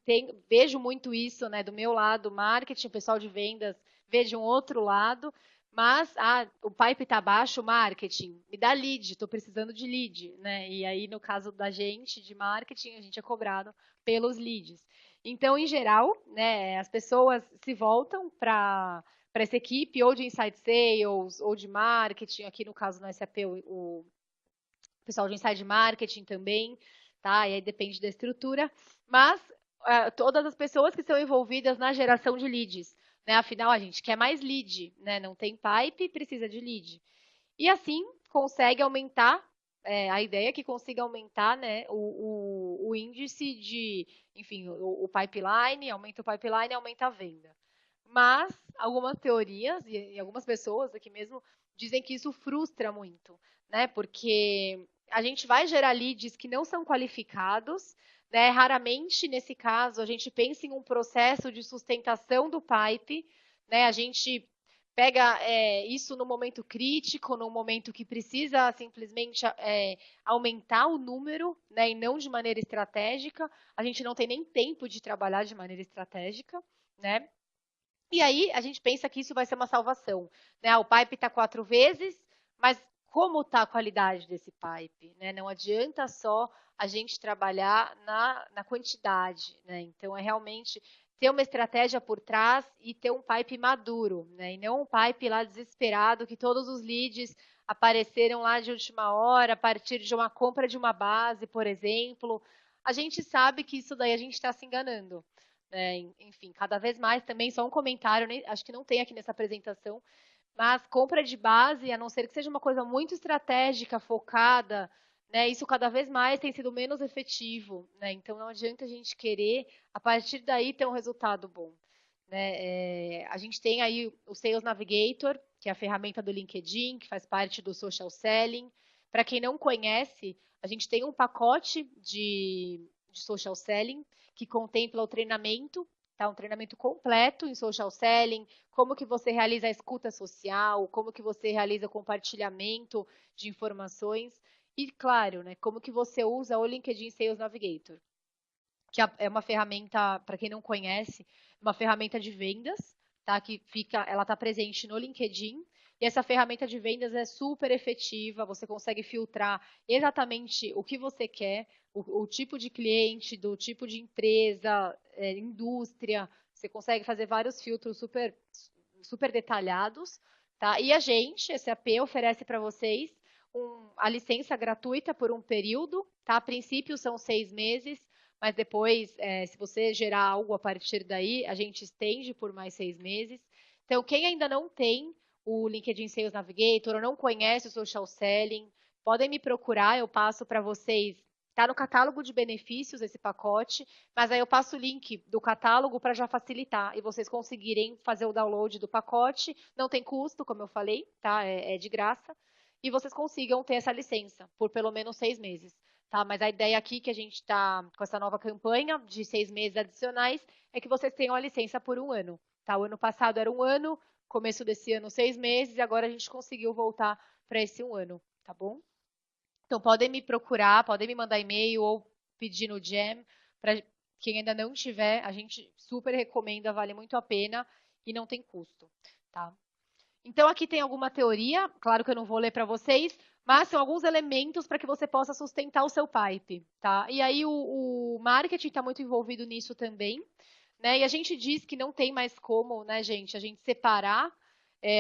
vejo muito isso, né, do meu lado, marketing, o pessoal de vendas vejo um outro lado, mas o pipe está baixo, marketing, me dá lead, estou precisando de lead. Né? E aí, no caso da gente, de marketing, a gente é cobrado pelos leads. Então, em geral, né, as pessoas se voltam para essa equipe, ou de inside sales, ou de marketing, aqui no caso no SAP, o pessoal de inside marketing também, tá? E aí depende da estrutura, mas todas as pessoas que são envolvidas na geração de leads, né? Afinal, a gente quer mais lead, né? Não tem pipe, precisa de lead. E assim consegue aumentar, a ideia é que consiga aumentar, né, o índice de, enfim, o pipeline, aumenta o pipeline, aumenta a venda. Mas algumas teorias e algumas pessoas aqui mesmo dizem que isso frustra muito, né? Porque a gente vai gerar leads que não são qualificados, né? Raramente, nesse caso, a gente pensa em um processo de sustentação do pipe, né? A gente pega isso no momento crítico, no momento que precisa simplesmente aumentar o número, né? E não de maneira estratégica. A gente não tem nem tempo de trabalhar de maneira estratégica, né? E aí a gente pensa que isso vai ser uma salvação. Né? O pipe está 4 vezes, mas como está a qualidade desse pipe? Né? Não adianta só a gente trabalhar na quantidade. Né? Então, é realmente ter uma estratégia por trás e ter um pipe maduro. Né? E não um pipe lá desesperado, que todos os leads apareceram lá de última hora, a partir de uma compra de uma base, por exemplo. A gente sabe que isso daí a gente está se enganando. Enfim, cada vez mais também, só um comentário, acho que não tem aqui nessa apresentação, mas compra de base, a não ser que seja uma coisa muito estratégica, focada, né, isso cada vez mais tem sido menos efetivo. Né, então não adianta a gente querer, a partir daí, ter um resultado bom. Né, a gente tem aí o Sales Navigator, que é a ferramenta do LinkedIn, que faz parte do Social Selling. Para quem não conhece, a gente tem um pacote de Social Selling, que contempla o treinamento, tá? Um treinamento completo em social selling, como que você realiza a escuta social, como que você realiza o compartilhamento de informações e, claro, né, como que você usa o LinkedIn Sales Navigator, que é uma ferramenta, para quem não conhece, uma ferramenta de vendas, tá? Que ela está presente no LinkedIn, E essa ferramenta de vendas é super efetiva, você consegue filtrar exatamente o que você quer, o tipo de cliente, do tipo de empresa, indústria, você consegue fazer vários filtros super detalhados, tá? E a gente, SAP, oferece para vocês a licença gratuita por um período, tá? A princípio são 6 meses, mas depois, se você gerar algo a partir daí, a gente estende por mais 6 meses. Então, quem ainda não tem o LinkedIn Sales Navigator ou não conhece o Social Selling, podem me procurar, eu passo para vocês. Está no catálogo de benefícios esse pacote, mas aí eu passo o link do catálogo para já facilitar e vocês conseguirem fazer o download do pacote. Não tem custo, como eu falei, tá? É de graça. E vocês consigam ter essa licença por pelo menos 6 meses. Tá? Mas a ideia aqui que a gente está com essa nova campanha de 6 meses adicionais é que vocês tenham a licença por um ano. Tá? O ano passado era um ano, começo desse ano 6 meses, e agora a gente conseguiu voltar para esse um ano, tá bom? Então podem me procurar, podem me mandar e-mail ou pedir no Jam. Para quem ainda não tiver, a gente super recomenda, vale muito a pena e não tem custo, tá? Então aqui tem alguma teoria, claro que eu não vou ler para vocês, mas são alguns elementos para que você possa sustentar o seu pipe, tá? E aí o marketing está muito envolvido nisso também, né? E a gente diz que não tem mais como, né, gente, a gente separar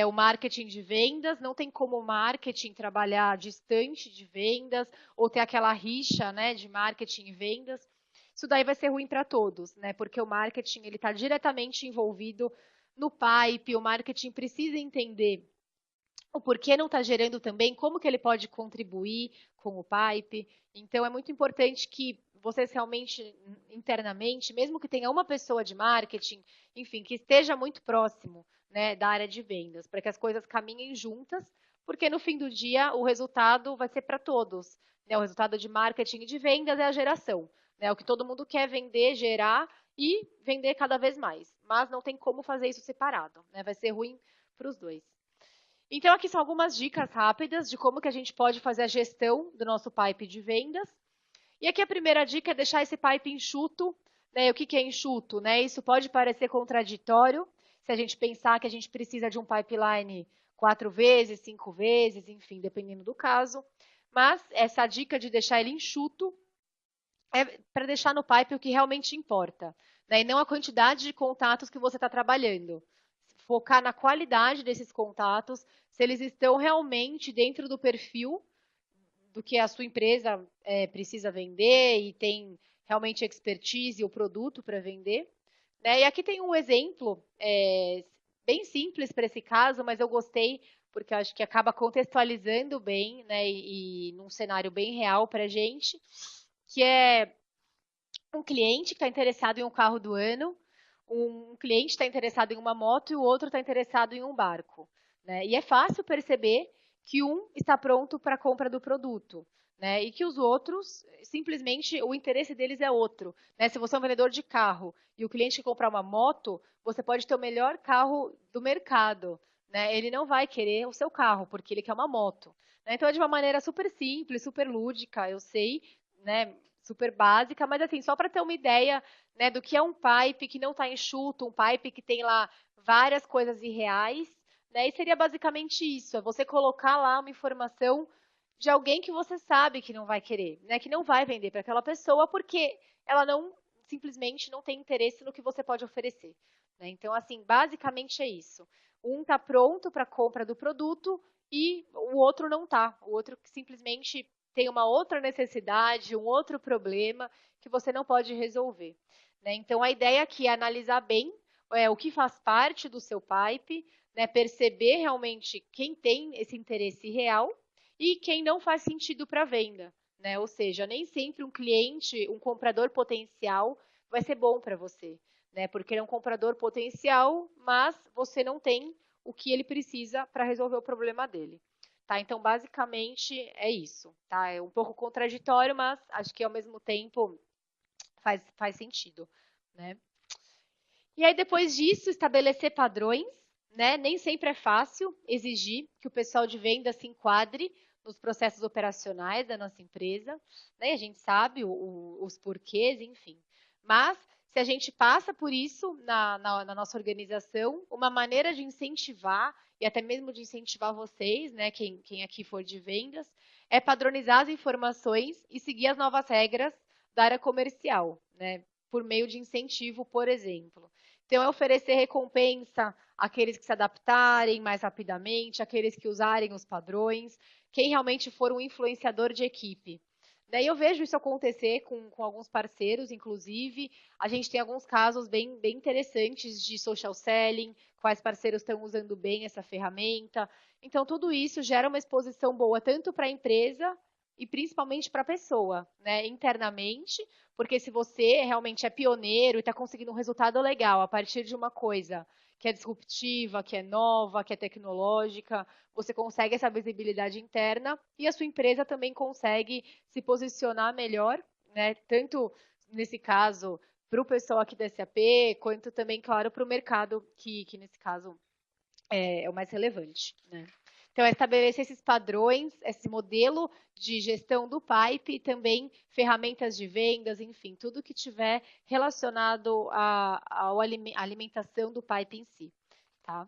o marketing de vendas, não tem como o marketing trabalhar distante de vendas ou ter aquela rixa, né, de marketing e vendas. Isso daí vai ser ruim para todos, né? Porque o marketing ele está diretamente envolvido no pipe, o marketing precisa entender o porquê não está gerando também, como que ele pode contribuir com o pipe. Então, é muito importante que vocês realmente, internamente, mesmo que tenha uma pessoa de marketing, enfim, que esteja muito próximo, né, da área de vendas, para que as coisas caminhem juntas, porque no fim do dia o resultado vai ser para todos. Né? O resultado de marketing e de vendas é a geração. Né? O que todo mundo quer vender, gerar e vender cada vez mais. Mas não tem como fazer isso separado. Né? Vai ser ruim para os dois. Então, aqui são algumas dicas rápidas de como que a gente pode fazer a gestão do nosso pipe de vendas. E aqui a primeira dica é deixar esse pipe enxuto. Né? O que que é enxuto? Né? Isso pode parecer contraditório, se a gente pensar que a gente precisa de um pipeline 4 vezes, 5 vezes, enfim, dependendo do caso. Mas essa dica de deixar ele enxuto é para deixar no pipe o que realmente importa, né? E não a quantidade de contatos que você está trabalhando. Focar na qualidade desses contatos, se eles estão realmente dentro do perfil do que a sua empresa precisa vender e tem realmente expertise e o produto para vender. Né? E aqui tem um exemplo bem simples para esse caso, mas eu gostei porque eu acho que acaba contextualizando bem, né, e num cenário bem real para a gente, que é um cliente que está interessado em um carro do ano, um cliente está interessado em uma moto e o outro está interessado em um barco. Né? E é fácil perceber que um está pronto para a compra do produto. Né? E que os outros, simplesmente, o interesse deles é outro. Né? Se você é um vendedor de carro e o cliente quer comprar uma moto, você pode ter o melhor carro do mercado. Né? Ele não vai querer o seu carro, porque ele quer uma moto. Né? Então, é de uma maneira super simples, super lúdica, eu sei, né? Super básica, mas assim, só para ter uma ideia, né, do que é um pipe que não está enxuto, um pipe que tem lá várias coisas irreais, né, e seria basicamente isso, é você colocar lá uma informação de alguém que você sabe que não vai querer, né, que não vai vender para aquela pessoa porque ela não, simplesmente não tem interesse no que você pode oferecer. Né? Então, assim, basicamente é isso. Um está pronto para a compra do produto e o outro não está. O outro simplesmente tem uma outra necessidade, um outro problema que você não pode resolver. Né? Então, a ideia aqui é analisar bem o que faz parte do seu pipe, né? Perceber realmente quem tem esse interesse real e quem não faz sentido para a venda. Né? Ou seja, nem sempre um cliente, um comprador potencial vai ser bom para você. Né? Porque ele é um comprador potencial, mas você não tem o que ele precisa para resolver o problema dele. Tá? Então, basicamente, é isso. Tá? É um pouco contraditório, mas acho que ao mesmo tempo faz sentido. Né? E aí, depois disso, estabelecer padrões. Né? Nem sempre é fácil exigir que o pessoal de venda se enquadre nos processos operacionais da nossa empresa. Né? A gente sabe os porquês, enfim. Mas, se a gente passa por isso na nossa organização, uma maneira de incentivar, e até mesmo de incentivar vocês, né, quem aqui for de vendas, é padronizar as informações e seguir as novas regras da área comercial, né, por meio de incentivo, por exemplo. Então, é oferecer recompensa àqueles que se adaptarem mais rapidamente, àqueles que usarem os padrões, quem realmente for um influenciador de equipe. Daí eu vejo isso acontecer com alguns parceiros, inclusive. A gente tem alguns casos bem interessantes de social selling, quais parceiros estão usando bem essa ferramenta. Então, tudo isso gera uma exposição boa tanto para a empresa e principalmente para a pessoa, né, internamente, porque se você realmente é pioneiro e está conseguindo um resultado legal a partir de uma coisa que é disruptiva, que é nova, que é tecnológica, você consegue essa visibilidade interna e a sua empresa também consegue se posicionar melhor, né? Tanto nesse caso para o pessoal aqui da SAP, quanto também, claro, para o mercado, que nesse caso é o mais relevante, né? Então, é estabelecer esses padrões, esse modelo de gestão do pipe e também ferramentas de vendas, enfim, tudo que tiver relacionado à alimentação do pipe em si, tá?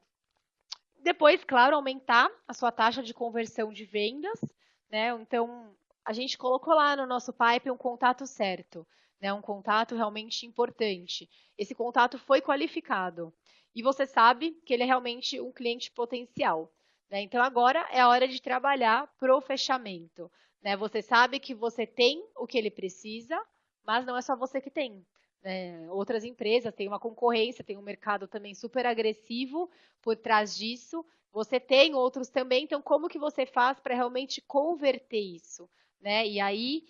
Depois, claro, aumentar a sua taxa de conversão de vendas, né? Então, a gente colocou lá no nosso pipe um contato certo, né? Um contato realmente importante. Esse contato foi qualificado e você sabe que ele é realmente um cliente potencial, né? Então, agora é a hora de trabalhar para o fechamento, né? Você sabe que você tem o que ele precisa, mas não é só você que tem, né? Outras empresas têm uma concorrência, tem um mercado também super agressivo por trás disso. Você tem outros também, então como que você faz para realmente converter isso? Né? E aí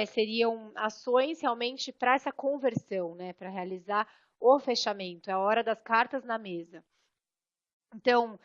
seriam ações realmente para essa conversão, né? Para realizar o fechamento. É a hora das cartas na mesa. Então,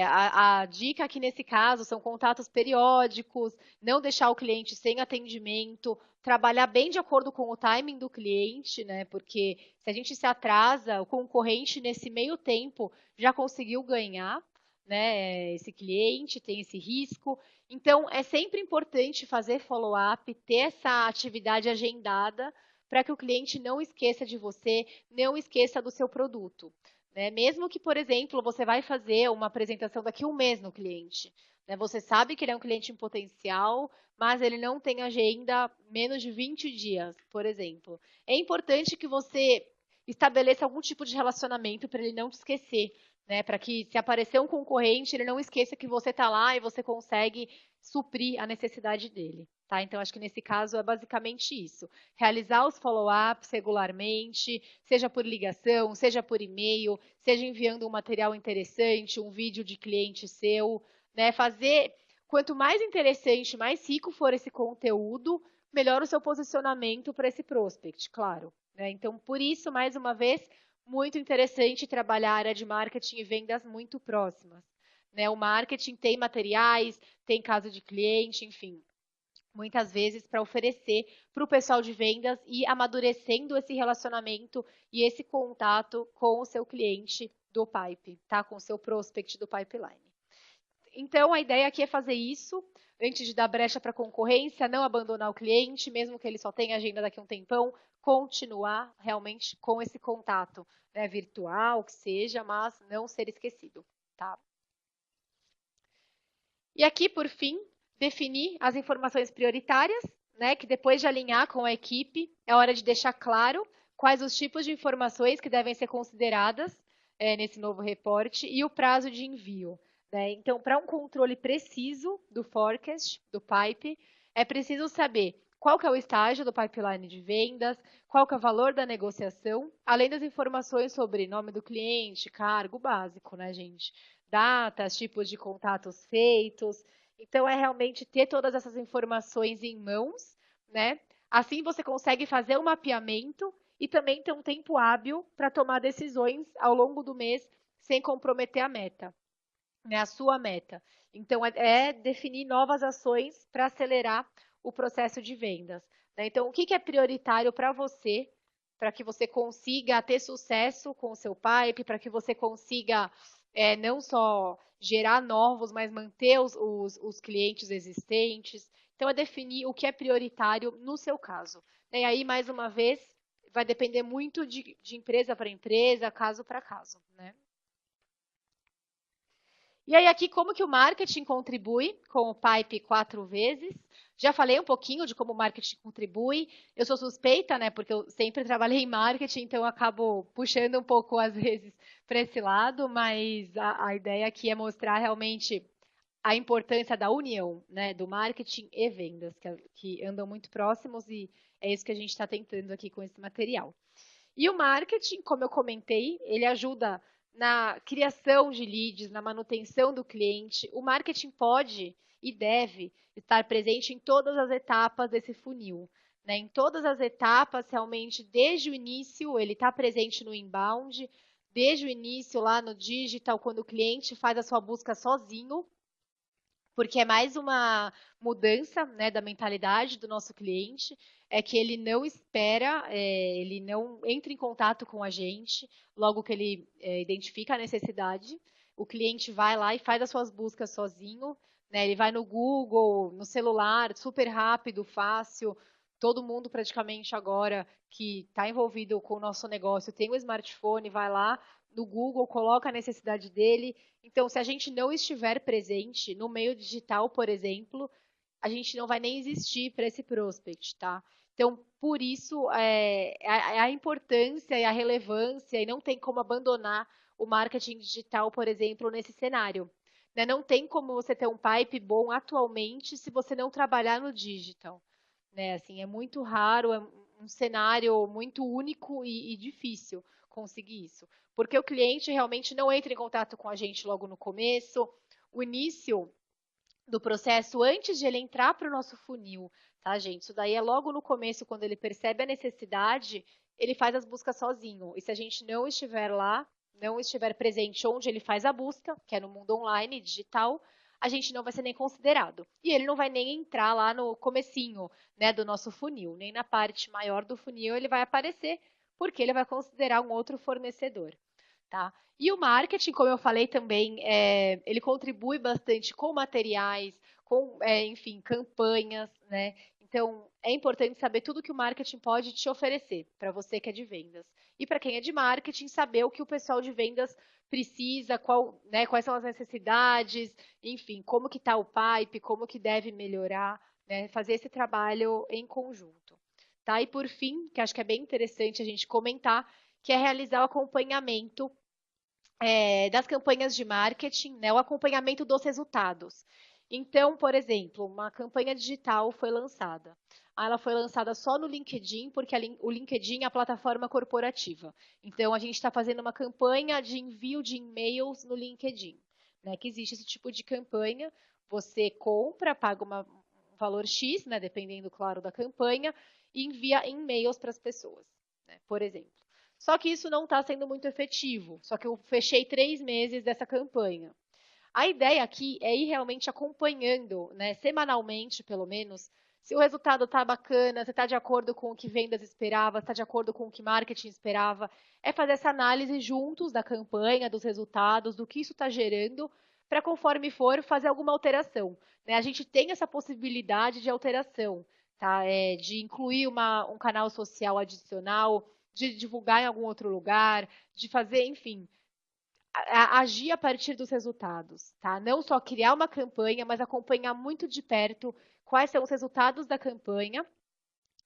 a dica aqui nesse caso são contatos periódicos, não deixar o cliente sem atendimento, trabalhar bem de acordo com o timing do cliente, né? Porque se a gente se atrasa, o concorrente nesse meio tempo já conseguiu ganhar, né? Esse cliente tem esse risco. Então, é sempre importante fazer follow-up, ter essa atividade agendada para que o cliente não esqueça de você, não esqueça do seu produto. Né? Mesmo que, por exemplo, você vai fazer uma apresentação daqui a um mês no cliente. Né? Você sabe que ele é um cliente em potencial, mas ele não tem agenda menos de 20 dias, por exemplo. É importante que você estabeleça algum tipo de relacionamento para ele não te esquecer. Né? Para que, se aparecer um concorrente, ele não esqueça que você está lá e você consegue suprir a necessidade dele. Tá? Então, acho que nesse caso é basicamente isso. Realizar os follow-ups regularmente, seja por ligação, seja por e-mail, seja enviando um material interessante, um vídeo de cliente seu, né? Fazer, quanto mais interessante, mais rico for esse conteúdo, melhor o seu posicionamento para esse prospect, claro. Né? Então, por isso, mais uma vez, muito interessante trabalhar a área de marketing e vendas muito próximas. Né? O marketing tem materiais, tem caso de cliente, enfim, muitas vezes para oferecer para o pessoal de vendas e amadurecendo esse relacionamento e esse contato com o seu cliente do pipe, tá? Com o seu prospect do pipeline. Então, a ideia aqui é fazer isso antes de dar brecha para a concorrência, não abandonar o cliente, mesmo que ele só tenha agenda daqui a um tempão, continuar realmente com esse contato, né, virtual, que seja, mas não ser esquecido, tá? E aqui, por fim, definir as informações prioritárias, né, que depois de alinhar com a equipe, é hora de deixar claro quais os tipos de informações que devem ser consideradas nesse novo reporte e o prazo de envio. Né? Então, para um controle preciso do forecast, do pipe, é preciso saber qual que é o estágio do pipeline de vendas, qual que é o valor da negociação, além das informações sobre nome do cliente, cargo básico, né, gente? Datas, tipos de contatos feitos. Então, é realmente ter todas essas informações em mãos, né? Assim você consegue fazer o mapeamento e também ter um tempo hábil para tomar decisões ao longo do mês sem comprometer a meta, né? A sua meta. Então, é definir novas ações para acelerar o processo de vendas. Né? Então, o que é prioritário para você, para que você consiga ter sucesso com o seu pipe, para que você consiga não só gerar novos, mas manter os clientes existentes. Então, é definir o que é prioritário no seu caso. E aí, mais uma vez, vai depender muito de empresa para empresa, caso para caso, né? E aí aqui como que o marketing contribui com o Pipe 4 vezes? Já falei um pouquinho de como o marketing contribui. Eu sou suspeita, né? Porque eu sempre trabalhei em marketing, então eu acabo puxando um pouco às vezes para esse lado, mas a ideia aqui é mostrar realmente a importância da união, né, do marketing e vendas, que andam muito próximos e é isso que a gente está tentando aqui com esse material. E o marketing, como eu comentei, ele ajuda na criação de leads, na manutenção do cliente. O marketing pode e deve estar presente em todas as etapas desse funil. Né? Em todas as etapas, realmente, desde o início, ele está presente no inbound, desde o início lá no digital, quando o cliente faz a sua busca sozinho, porque é mais uma mudança, né, da mentalidade do nosso cliente, é que ele não espera, ele não entra em contato com a gente, logo que ele identifica a necessidade, o cliente vai lá e faz as suas buscas sozinho, né, ele vai no Google, no celular, super rápido, fácil, todo mundo praticamente agora que está envolvido com o nosso negócio tem um smartphone, vai lá no Google, coloca a necessidade dele. Então, se a gente não estiver presente no meio digital, por exemplo, a gente não vai nem existir para esse prospect, tá? Então, por isso, a importância e a relevância, e não tem como abandonar o marketing digital, por exemplo, nesse cenário. Né? Não tem como você ter um pipe bom atualmente se você não trabalhar no digital. Né? Assim, é muito raro, é um cenário muito único e difícil conseguir isso. Porque o cliente realmente não entra em contato com a gente logo no começo. O início do processo, antes de ele entrar para o nosso funil, tá, gente? Isso daí é logo no começo, quando ele percebe a necessidade, ele faz as buscas sozinho. E se a gente não estiver lá, não estiver presente onde ele faz a busca, que é no mundo online, digital, a gente não vai ser nem considerado. E ele não vai nem entrar lá no comecinho, né, do nosso funil, nem na parte maior do funil ele vai aparecer, porque ele vai considerar um outro fornecedor. Tá? E o marketing, como eu falei também, ele contribui bastante com materiais, com, enfim, campanhas, né? Então, é importante saber tudo que o marketing pode te oferecer para você que é de vendas. E para quem é de marketing, saber o que o pessoal de vendas precisa, né, quais são as necessidades, enfim, como que está o pipe, como que deve melhorar, né? Fazer esse trabalho em conjunto. Tá? E por fim, que acho que é bem interessante a gente comentar, que é realizar o acompanhamento das campanhas de marketing, né, o acompanhamento dos resultados. Então, por exemplo, uma campanha digital foi lançada. Ela foi lançada só no LinkedIn, porque o LinkedIn é a plataforma corporativa. Então, a gente está fazendo uma campanha de envio de e-mails no LinkedIn. Né, que existe esse tipo de campanha. Você compra, paga um valor X, né, dependendo, claro, da campanha, e envia e-mails para as pessoas, né, por exemplo. Só que isso não está sendo muito efetivo. Só que eu fechei 3 meses dessa campanha. A ideia aqui é ir realmente acompanhando, né, semanalmente, pelo menos, se o resultado está bacana, se está de acordo com o que vendas esperava, se está de acordo com o que marketing esperava. É fazer essa análise juntos da campanha, dos resultados, do que isso está gerando, para conforme for, fazer alguma alteração. Né? A gente tem essa possibilidade de alteração, tá? De incluir um canal social adicional, de divulgar em algum outro lugar, de fazer, enfim, agir a partir dos resultados, tá? Não só criar uma campanha, mas acompanhar muito de perto quais são os resultados da campanha,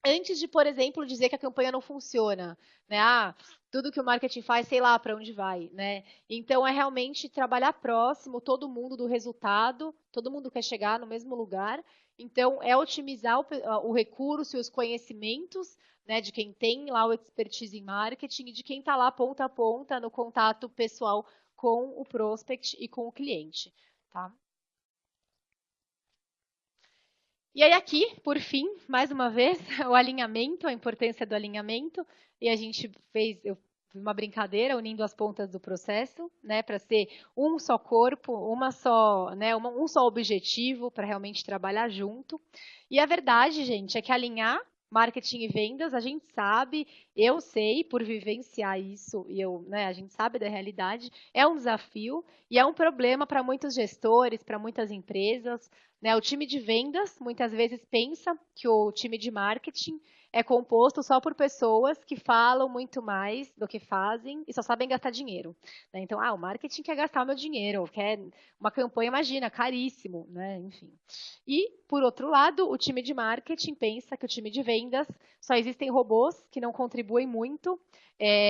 antes de, por exemplo, dizer que a campanha não funciona, né? Ah, tudo que o marketing faz, sei lá para onde vai, né? Então é realmente trabalhar próximo, todo mundo do resultado, todo mundo quer chegar no mesmo lugar. Então é otimizar o recurso e os conhecimentos, né, de quem tem lá o expertise em marketing e de quem está lá ponta a ponta no contato pessoal com o prospect e com o cliente, tá? E aí aqui, por fim, mais uma vez, o alinhamento, a importância do alinhamento. E a gente eu fiz uma brincadeira unindo as pontas do processo, né, para ser um só corpo, uma só, né, um só objetivo para realmente trabalhar junto. E a verdade, gente, é que alinhar marketing e vendas, a gente sabe, eu sei por vivenciar isso e né, a gente sabe da realidade, é um desafio e é um problema para muitos gestores, para muitas empresas. Né? O time de vendas muitas vezes pensa que o time de marketing é composto só por pessoas que falam muito mais do que fazem e só sabem gastar dinheiro, né? Então, o marketing quer gastar o meu dinheiro, quer uma campanha, imagina, caríssimo, né? Enfim. E, por outro lado, o time de marketing pensa que o time de vendas só existem robôs que não contribuem muito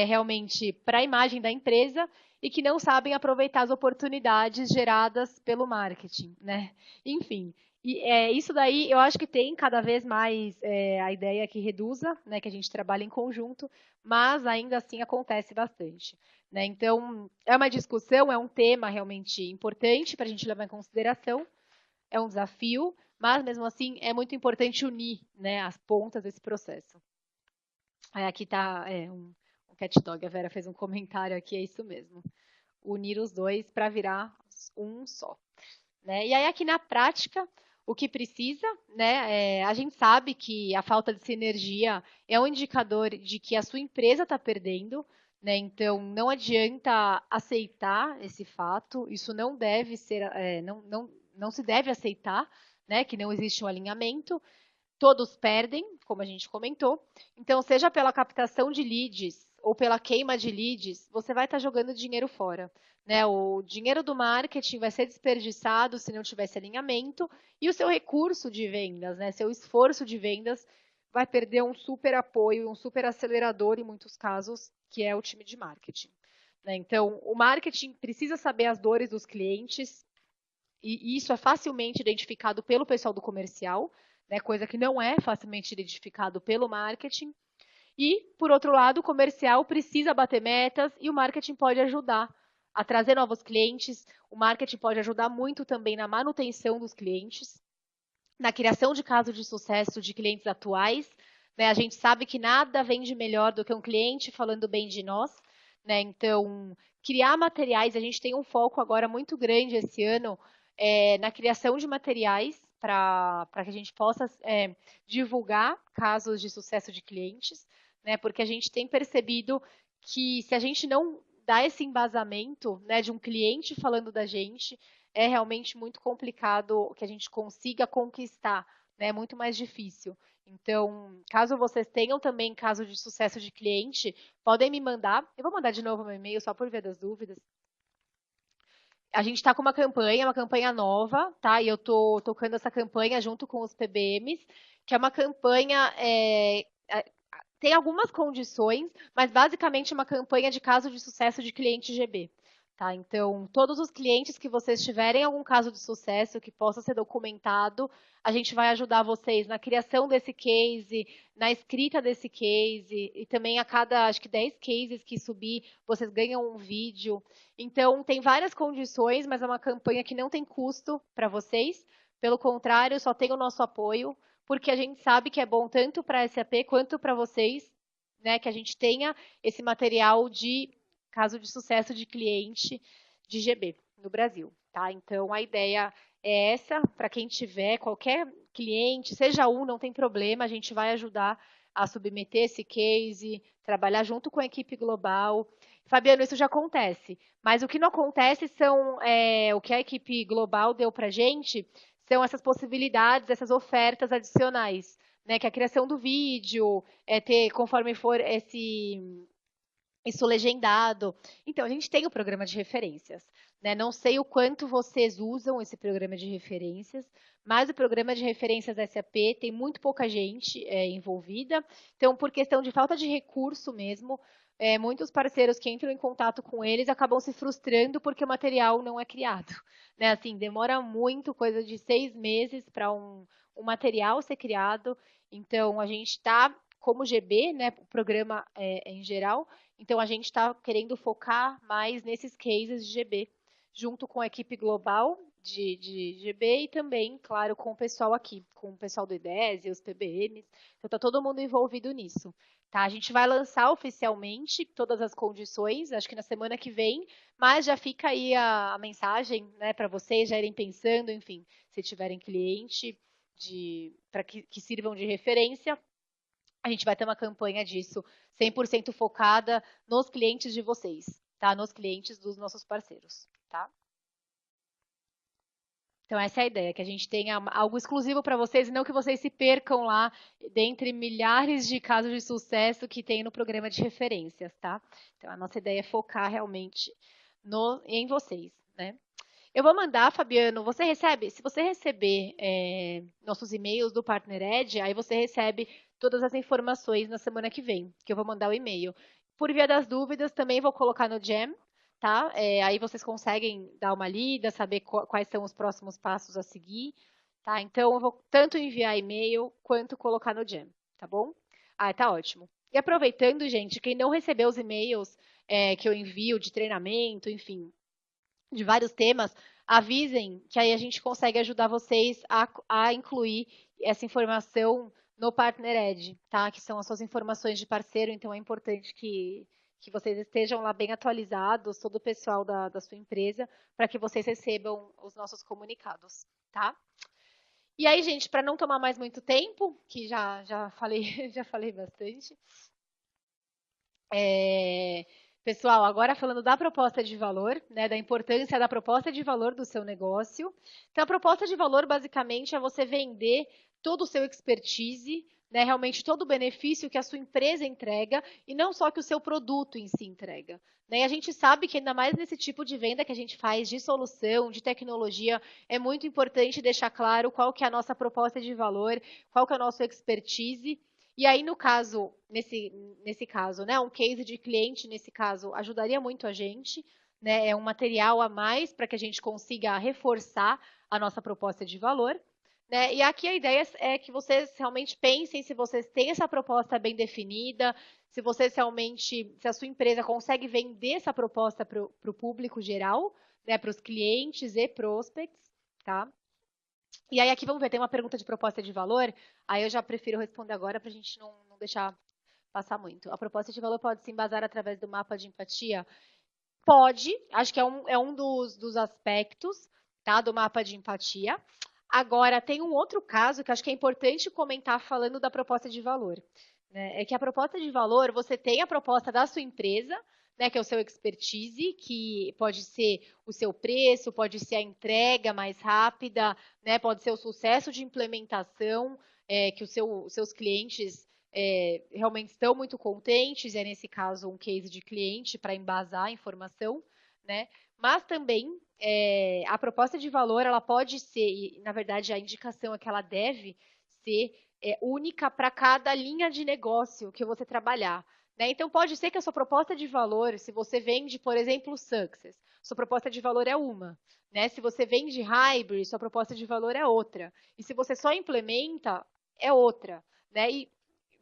realmente para a imagem da empresa e que não sabem aproveitar as oportunidades geradas pelo marketing, né? Enfim, e isso daí eu acho que tem cada vez mais a ideia que reduza, né, que a gente trabalha em conjunto, mas ainda assim acontece bastante. Né? Então, é uma discussão, é um tema realmente importante para a gente levar em consideração, é um desafio, mas mesmo assim é muito importante unir, né, as pontas desse processo. Aqui está um cat dog, a Vera fez um comentário aqui, é isso mesmo. Unir os dois para virar um só. Né? E aí, aqui na prática, o que precisa, né? A gente sabe que a falta de sinergia é um indicador de que a sua empresa está perdendo, né? Então, não adianta aceitar esse fato, isso não deve ser, não se deve aceitar, né? Que não existe um alinhamento. Todos perdem, como a gente comentou. Então, seja pela captação de leads ou pela queima de leads, você vai estar jogando dinheiro fora. Né? O dinheiro do marketing vai ser desperdiçado se não tivesse alinhamento e o seu recurso de vendas, né? Seu esforço de vendas vai perder um super apoio, um super acelerador em muitos casos, que é o time de marketing. Né? Então, o marketing precisa saber as dores dos clientes e isso é facilmente identificado pelo pessoal do comercial, né, coisa que não é facilmente identificado pelo marketing. E, por outro lado, o comercial precisa bater metas e o marketing pode ajudar a trazer novos clientes. O marketing pode ajudar muito também na manutenção dos clientes, na criação de casos de sucesso de clientes atuais. Né? A gente sabe que nada vende melhor do que um cliente falando bem de nós. Né? Então, criar materiais, a gente tem um foco agora muito grande esse ano na criação de materiais para que a gente possa divulgar casos de sucesso de clientes, né? Porque a gente tem percebido que se a gente não dá esse embasamento, né, de um cliente falando da gente, é realmente muito complicado que a gente consiga conquistar, né? É muito mais difícil. Então, caso vocês tenham também caso de sucesso de cliente, podem me mandar. Eu vou mandar de novo meu e-mail só por via das dúvidas. A gente está com uma campanha nova, tá? E eu tô tocando essa campanha junto com os PBMs, que é uma campanha tem algumas condições, mas basicamente é uma campanha de caso de sucesso de cliente GB. Tá? Então, todos os clientes que vocês tiverem algum caso de sucesso que possa ser documentado, a gente vai ajudar vocês na criação desse case, na escrita desse case, e também a cada, acho que 10 cases que subir, vocês ganham um vídeo. Então, tem várias condições, mas é uma campanha que não tem custo para vocês. Pelo contrário, só tem o nosso apoio, porque a gente sabe que é bom tanto para a SAP quanto para vocês, né, que a gente tenha esse material de caso de sucesso de cliente de GB no Brasil, tá? Então a ideia é essa, para quem tiver qualquer cliente, seja um, não tem problema, a gente vai ajudar a submeter esse case, trabalhar junto com a equipe global. Fabiano, isso já acontece, mas o que não acontece são o que a equipe global deu para a gente são essas possibilidades, essas ofertas adicionais, né? Que é a criação do vídeo, ter, conforme for isso legendado. Então, a gente tem o programa de referências. Né? Não sei o quanto vocês usam esse programa de referências, mas o programa de referências da SAP tem muito pouca gente envolvida. Então, por questão de falta de recurso mesmo, muitos parceiros que entram em contato com eles acabam se frustrando porque o material não é criado. Né? Assim, demora muito, coisa de 6 meses para um material ser criado. Então, a gente está, como GB, né, o programa em geral, então a gente está querendo focar mais nesses cases de GB, junto com a equipe global de GB e também, claro, com o pessoal aqui, com o pessoal do IDES e os PBMs. Então está todo mundo envolvido nisso. Tá? A gente vai lançar oficialmente todas as condições, acho que na semana que vem, mas já fica aí a mensagem, né, para vocês já irem pensando, enfim, se tiverem cliente para que sirvam de referência, a gente vai ter uma campanha disso 100% focada nos clientes de vocês, tá? Nos clientes dos nossos parceiros, tá? Então, essa é a ideia, que a gente tenha algo exclusivo para vocês e não que vocês se percam lá dentre milhares de casos de sucesso que tem no programa de referências, tá? Então, a nossa ideia é focar realmente em vocês, né? Eu vou mandar, Fabiano, você recebe, se você receber nossos e-mails do Partner Ed, aí você recebe todas as informações na semana que vem, que eu vou mandar o e-mail. Por via das dúvidas, também vou colocar no Jam, tá? Aí vocês conseguem dar uma lida, saber quais são os próximos passos a seguir, tá? Então, eu vou tanto enviar e-mail quanto colocar no Jam, tá bom? Ah, tá ótimo. E aproveitando, gente, quem não recebeu os e-mails que eu envio de treinamento, enfim, de vários temas, avisem que aí a gente consegue ajudar vocês a incluir essa informação no Partner Ed, tá? Que são as suas informações de parceiro, então é importante que vocês estejam lá bem atualizados, todo o pessoal da sua empresa, para que vocês recebam os nossos comunicados, tá? E aí, gente, para não tomar mais muito tempo, que já falei, já falei bastante, pessoal, agora falando da proposta de valor, né, da importância da proposta de valor do seu negócio. Então, a proposta de valor, basicamente, é você vender todo o seu expertise, né, realmente todo o benefício que a sua empresa entrega e não só que o seu produto em si entrega. Né? E a gente sabe que ainda mais nesse tipo de venda que a gente faz de solução, de tecnologia, é muito importante deixar claro qual que é a nossa proposta de valor, qual que é o nosso expertise. E aí, no caso, nesse caso, né, um case de cliente, nesse caso, ajudaria muito a gente, né, é um material a mais para que a gente consiga reforçar a nossa proposta de valor. Né, e aqui a ideia é que vocês realmente pensem se vocês têm essa proposta bem definida, se vocês realmente, se a sua empresa consegue vender essa proposta para o público geral, né, para os clientes e prospects, tá? E aí aqui vamos ver, tem uma pergunta de proposta de valor, aí eu já prefiro responder agora para a gente não deixar passar muito. A proposta de valor pode se embasar através do mapa de empatia? Pode, acho que é um dos aspectos, tá, do mapa de empatia. Agora, tem um outro caso que acho que é importante comentar falando da proposta de valor. Né? É que a proposta de valor, você tem a proposta da sua empresa, né, que é o seu expertise, que pode ser o seu preço, pode ser a entrega mais rápida, né, pode ser o sucesso de implementação, que os seus clientes realmente estão muito contentes, é nesse caso um case de cliente para embasar a informação, né? Mas também a proposta de valor ela pode ser, e na verdade a indicação é que ela deve ser única para cada linha de negócio que você trabalhar. Né? Então pode ser que a sua proposta de valor, se você vende, por exemplo, Success, sua proposta de valor é uma. Né? Se você vende Hybrid, sua proposta de valor é outra. E se você só implementa, é outra. Né? E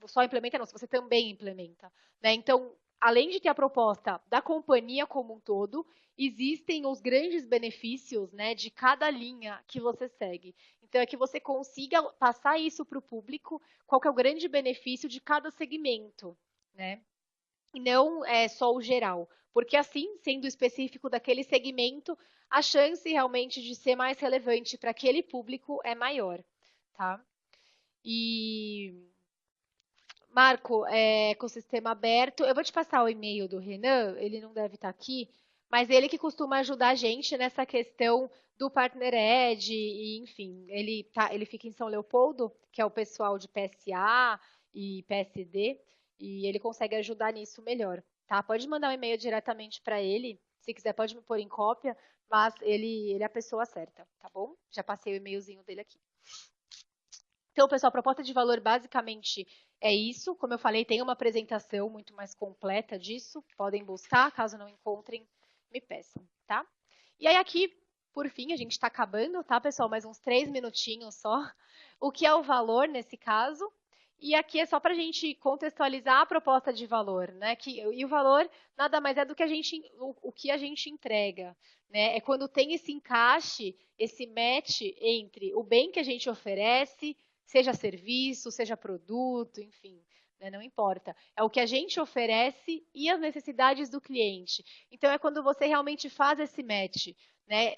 só implementa não, se você também implementa. Né? Então, além de ter a proposta da companhia como um todo, existem os grandes benefícios, né, de cada linha que você segue. Então, é que você consiga passar isso para o público, qual que é o grande benefício de cada segmento, né? E não é só o geral. Porque assim, sendo específico daquele segmento, a chance realmente de ser mais relevante para aquele público é maior, tá? E Marco, ecossistema aberto. Eu vou te passar o e-mail do Renan, ele não deve estar aqui, mas ele que costuma ajudar a gente nessa questão do Partner Ed, e, enfim, ele fica em São Leopoldo, que é o pessoal de PSA e PSD, e ele consegue ajudar nisso melhor, tá? Pode mandar um e-mail diretamente para ele, se quiser pode me pôr em cópia, mas ele é a pessoa certa, tá bom? Já passei o e-mailzinho dele aqui. Então, pessoal, a proposta de valor basicamente é isso. Como eu falei, tem uma apresentação muito mais completa disso. Podem buscar, caso não encontrem, me peçam, tá? E aí aqui, por fim, a gente está acabando, tá, pessoal? Mais uns 3 minutinhos só. O que é o valor nesse caso? E aqui é só para a gente contextualizar a proposta de valor, né? E o valor nada mais é do que o que a gente entrega, né? É quando tem esse encaixe, esse match entre o bem que a gente oferece, seja serviço, seja produto, enfim, né? Não importa. É o que a gente oferece e as necessidades do cliente. Então é quando você realmente faz esse match, né?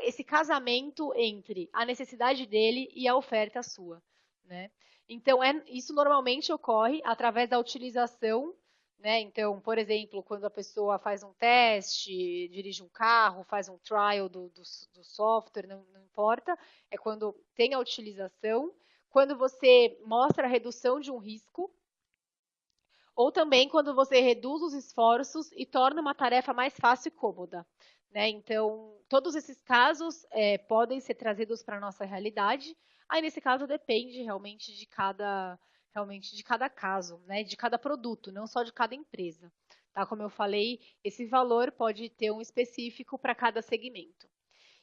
Esse casamento entre a necessidade dele e a oferta sua, né? Então, isso normalmente ocorre através da utilização, né? Então, por exemplo, quando a pessoa faz um teste, dirige um carro, faz um trial do software, não importa, é quando tem a utilização, quando você mostra a redução de um risco, ou também quando você reduz os esforços e torna uma tarefa mais fácil e cômoda, né? Então, todos esses casos podem ser trazidos para a nossa realidade. Aí, nesse caso, depende realmente de cada caso, né? De cada produto, não só de cada empresa. Tá? Como eu falei, esse valor pode ter um específico para cada segmento.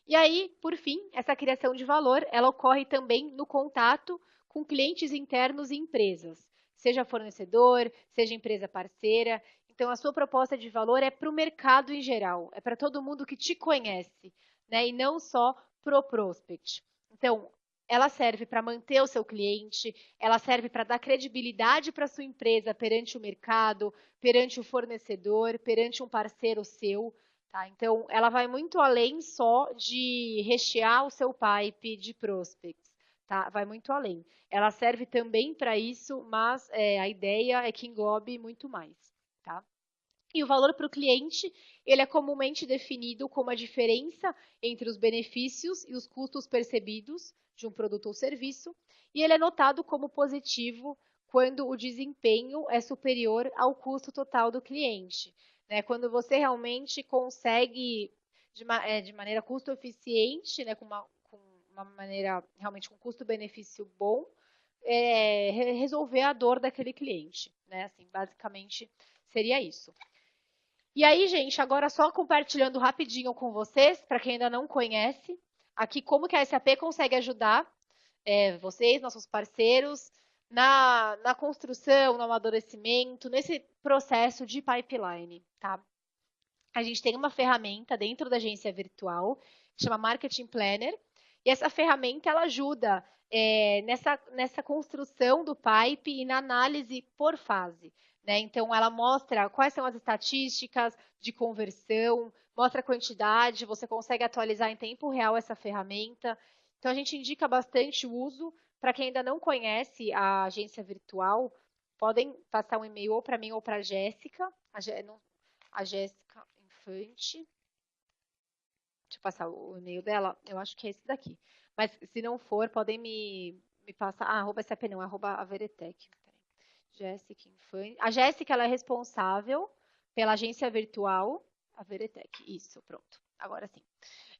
E aí, por fim, essa criação de valor, ela ocorre também no contato com clientes internos e empresas, seja fornecedor, seja empresa parceira. Então, a sua proposta de valor é para o mercado em geral, é para todo mundo que te conhece, né? E não só pro prospect. Então, ela serve para manter o seu cliente, ela serve para dar credibilidade para a sua empresa perante o mercado, perante o fornecedor, perante um parceiro seu. Tá? Então, ela vai muito além só de rechear o seu pipe de prospects. Tá? Vai muito além. Ela serve também para isso, mas a ideia é que englobe muito mais. Tá? E o valor para o cliente, ele é comumente definido como a diferença entre os benefícios e os custos percebidos de um produto ou serviço, e ele é notado como positivo quando o desempenho é superior ao custo total do cliente. Né? Quando você realmente consegue, de maneira custo eficiente, né? com uma maneira realmente com custo-benefício bom, resolver a dor daquele cliente. Né? Assim, basicamente seria isso. E aí, gente, agora só compartilhando rapidinho com vocês, para quem ainda não conhece, aqui como que a SAP consegue ajudar vocês, nossos parceiros, na construção, no amadurecimento, nesse processo de pipeline, tá? A gente tem uma ferramenta dentro da agência virtual, que chama Marketing Planner, e essa ferramenta ela ajuda nessa construção do pipe e na análise por fase. Né? Então, ela mostra quais são as estatísticas de conversão, mostra a quantidade, você consegue atualizar em tempo real essa ferramenta. Então, a gente indica bastante o uso. Para quem ainda não conhece a agência virtual, podem passar um e-mail ou para mim ou para a Jéssica. A Jéssica Infante. Deixa eu passar o e-mail dela. Eu acho que é esse daqui. Mas se não for, podem me passar. Arroba SAP não, arroba a Veretec. Jéssica Infante. A Jéssica, ela é responsável pela agência virtual. A Veretec. Isso, pronto. Agora sim.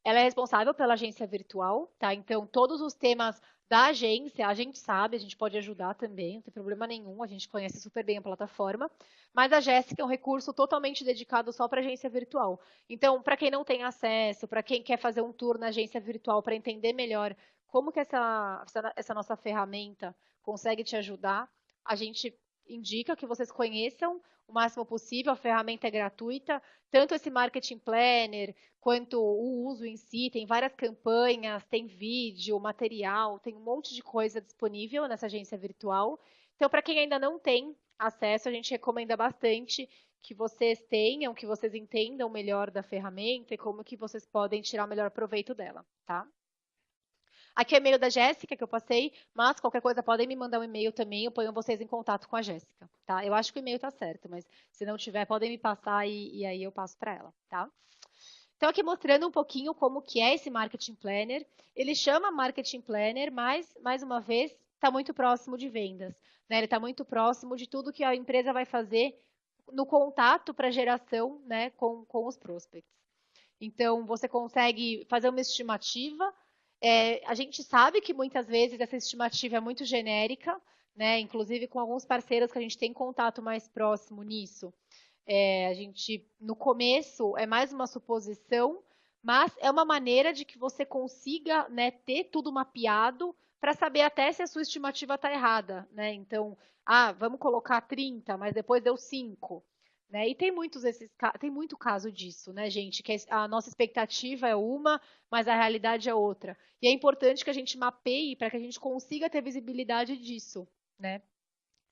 Ela é responsável pela agência virtual, tá? Então, todos os temas da agência, a gente sabe, a gente pode ajudar também, não tem problema nenhum, a gente conhece super bem a plataforma. Mas a Jéssica é um recurso totalmente dedicado só para agência virtual. Então, para quem não tem acesso, para quem quer fazer um tour na agência virtual para entender melhor como que essa nossa ferramenta consegue te ajudar, a gente indica que vocês conheçam o máximo possível, a ferramenta é gratuita, tanto esse Marketing Planner, quanto o uso em si, tem várias campanhas, tem vídeo, material, tem um monte de coisa disponível nessa agência virtual. Então, para quem ainda não tem acesso, a gente recomenda bastante que vocês tenham, que vocês entendam melhor da ferramenta e como que vocês podem tirar o melhor proveito dela, tá? Aqui é o e-mail da Jéssica, que eu passei, mas qualquer coisa podem me mandar um e-mail também, eu ponho vocês em contato com a Jéssica, tá? Eu acho que o e-mail tá certo, mas se não tiver, podem me passar e aí eu passo para ela, tá? Então, aqui mostrando um pouquinho como que é esse Marketing Planner. Ele chama Marketing Planner, mas, mais uma vez, está muito próximo de vendas. Né? Ele está muito próximo de tudo que a empresa vai fazer no contato para geração, né, com os prospects. Então, você consegue fazer uma estimativa. A gente sabe que muitas vezes essa estimativa é muito genérica, né? Inclusive com alguns parceiros que a gente tem contato mais próximo nisso. A gente, no começo, é mais uma suposição, mas é uma maneira de que você consiga, né, ter tudo mapeado para saber até se a sua estimativa está errada, né? Então, vamos colocar 30, mas depois deu 5. Né? E tem muito caso disso, né, gente? Que a nossa expectativa é uma, mas a realidade é outra. E é importante que a gente mapeie para que a gente consiga ter visibilidade disso, né?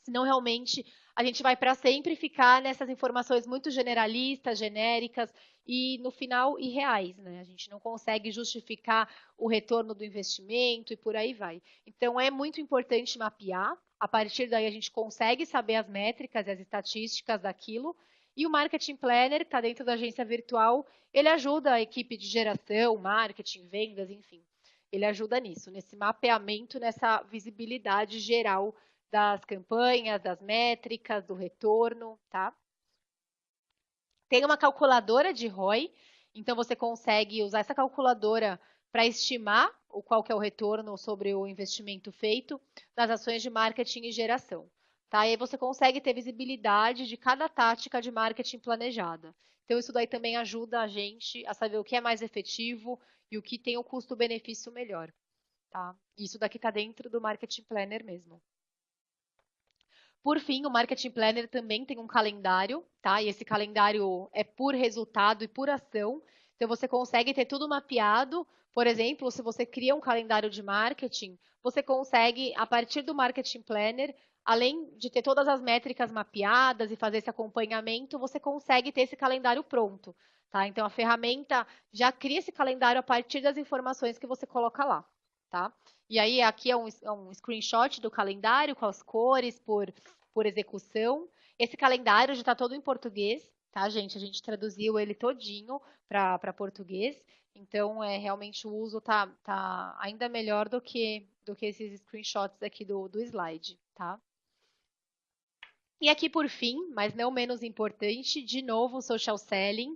Senão, realmente, a gente vai para sempre ficar nessas informações muito generalistas, genéricas e, no final, irreais, né? A gente não consegue justificar o retorno do investimento e por aí vai. Então, é muito importante mapear, A partir daí a gente consegue saber as métricas e as estatísticas daquilo. E o Marketing Planner, que está dentro da agência virtual, ele ajuda a equipe de geração, marketing, vendas, enfim. Ele ajuda nisso, nesse mapeamento, nessa visibilidade geral das campanhas, das métricas, do retorno, tá? Tem uma calculadora de ROI, então você consegue usar essa calculadora para estimar qual que é o retorno sobre o investimento feito nas ações de marketing e geração. Tá? E aí você consegue ter visibilidade de cada tática de marketing planejada. Então isso daí também ajuda a gente a saber o que é mais efetivo e o que tem o custo-benefício melhor. Tá? Isso daqui está dentro do Marketing Planner mesmo. Por fim, o Marketing Planner também tem um calendário, tá? E esse calendário é por resultado e por ação. Então, você consegue ter tudo mapeado. Por exemplo, se você cria um calendário de marketing, você consegue, a partir do Marketing Planner, além de ter todas as métricas mapeadas e fazer esse acompanhamento, você consegue ter esse calendário pronto, tá? Então, a ferramenta já cria esse calendário a partir das informações que você coloca lá, tá? E aí, aqui é um screenshot do calendário com as cores por execução. Esse calendário já está todo em português, tá, gente? A gente traduziu ele todinho para português. Então, realmente o uso tá ainda melhor do que esses screenshots aqui do slide, tá? E aqui, por fim, mas não menos importante, de novo, o social selling.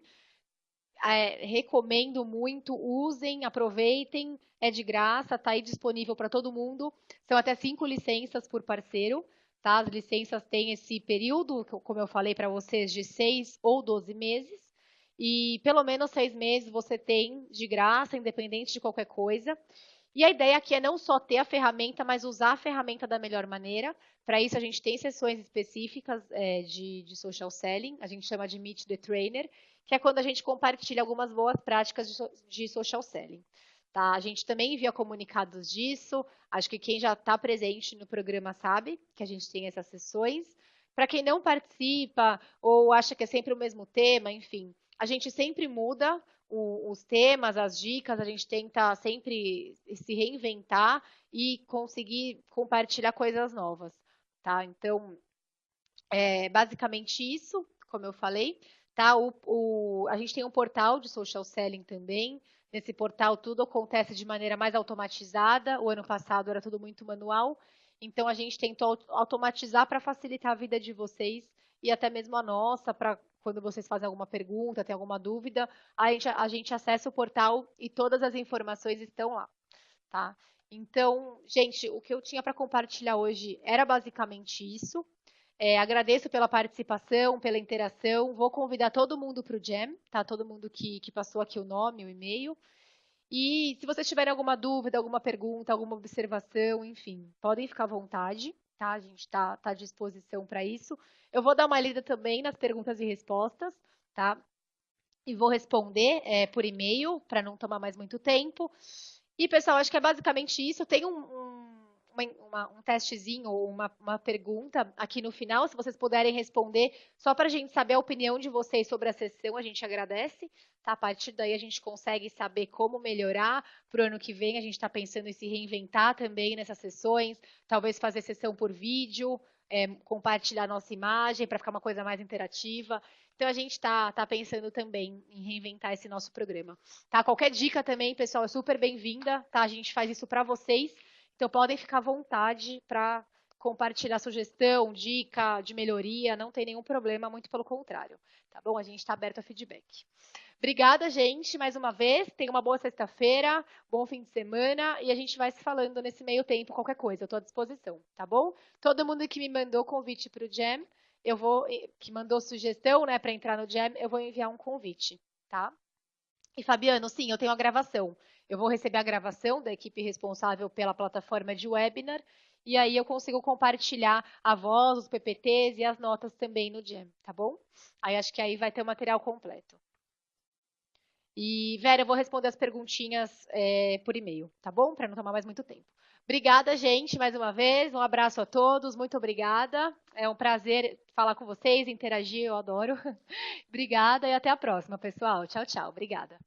Recomendo muito, usem, aproveitem, é de graça, está aí disponível para todo mundo. São até 5 licenças por parceiro, tá? As licenças têm esse período, como eu falei para vocês, de 6 ou 12 meses. E pelo menos 6 meses você tem de graça, independente de qualquer coisa. E a ideia aqui é não só ter a ferramenta, mas usar a ferramenta da melhor maneira. Para isso, a gente tem sessões específicas de social selling, a gente chama de Meet the Trainer, que é quando a gente compartilha algumas boas práticas de social selling. Tá? A gente também envia comunicados disso, acho que quem já está presente no programa sabe que a gente tem essas sessões. Para quem não participa ou acha que é sempre o mesmo tema, enfim, a gente sempre muda os temas, as dicas, a gente tenta sempre se reinventar e conseguir compartilhar coisas novas, tá? Então, é basicamente isso, como eu falei, tá? A gente tem um portal de social selling também. Nesse portal tudo acontece de maneira mais automatizada. O ano passado era tudo muito manual. Então a gente tentou automatizar para facilitar a vida de vocês e até mesmo a nossa, para quando vocês fazem alguma pergunta, tem alguma dúvida, a gente acessa o portal e todas as informações estão lá, tá? Então, gente, o que eu tinha para compartilhar hoje era basicamente isso. Agradeço pela participação, pela interação. Vou convidar todo mundo para o Jam, tá? Todo mundo que passou aqui o nome, o e-mail. E se vocês tiverem alguma dúvida, alguma pergunta, alguma observação, enfim, podem ficar à vontade, tá? A gente está à disposição para isso. Eu vou dar uma lida também nas perguntas e respostas, tá? E vou responder por e-mail, para não tomar mais muito tempo. E, pessoal, acho que é basicamente isso. Tem um testezinho ou uma pergunta aqui no final, se vocês puderem responder, só para a gente saber a opinião de vocês sobre a sessão, a gente agradece. Tá? A partir daí a gente consegue saber como melhorar para o ano que vem. A gente está pensando em se reinventar também nessas sessões, talvez fazer sessão por vídeo, compartilhar nossa imagem para ficar uma coisa mais interativa. Então, a gente está pensando também em reinventar esse nosso programa. Tá? Qualquer dica também, pessoal, é super bem-vinda. Tá? A gente faz isso para vocês. Então, podem ficar à vontade para compartilhar sugestão, dica de melhoria. Não tem nenhum problema, muito pelo contrário. Tá bom? A gente está aberto a feedback. Obrigada, gente, mais uma vez. Tenha uma boa sexta-feira, bom fim de semana. E a gente vai se falando nesse meio tempo, qualquer coisa. Eu estou à disposição, tá bom? Todo mundo que me mandou convite para o Jam, que mandou sugestão, né, para entrar no Jam, eu vou enviar um convite, tá? E Fabiano, sim, eu tenho a gravação. Eu vou receber a gravação da equipe responsável pela plataforma de webinar e aí eu consigo compartilhar a voz, os PPTs e as notas também no Jam, tá bom? Aí acho que aí vai ter o material completo. E, Vera, eu vou responder as perguntinhas por e-mail, tá bom? Para não tomar mais muito tempo. Obrigada, gente, mais uma vez. Um abraço a todos, muito obrigada. É um prazer falar com vocês, interagir, eu adoro. Obrigada e até a próxima, pessoal. Tchau, tchau. Obrigada.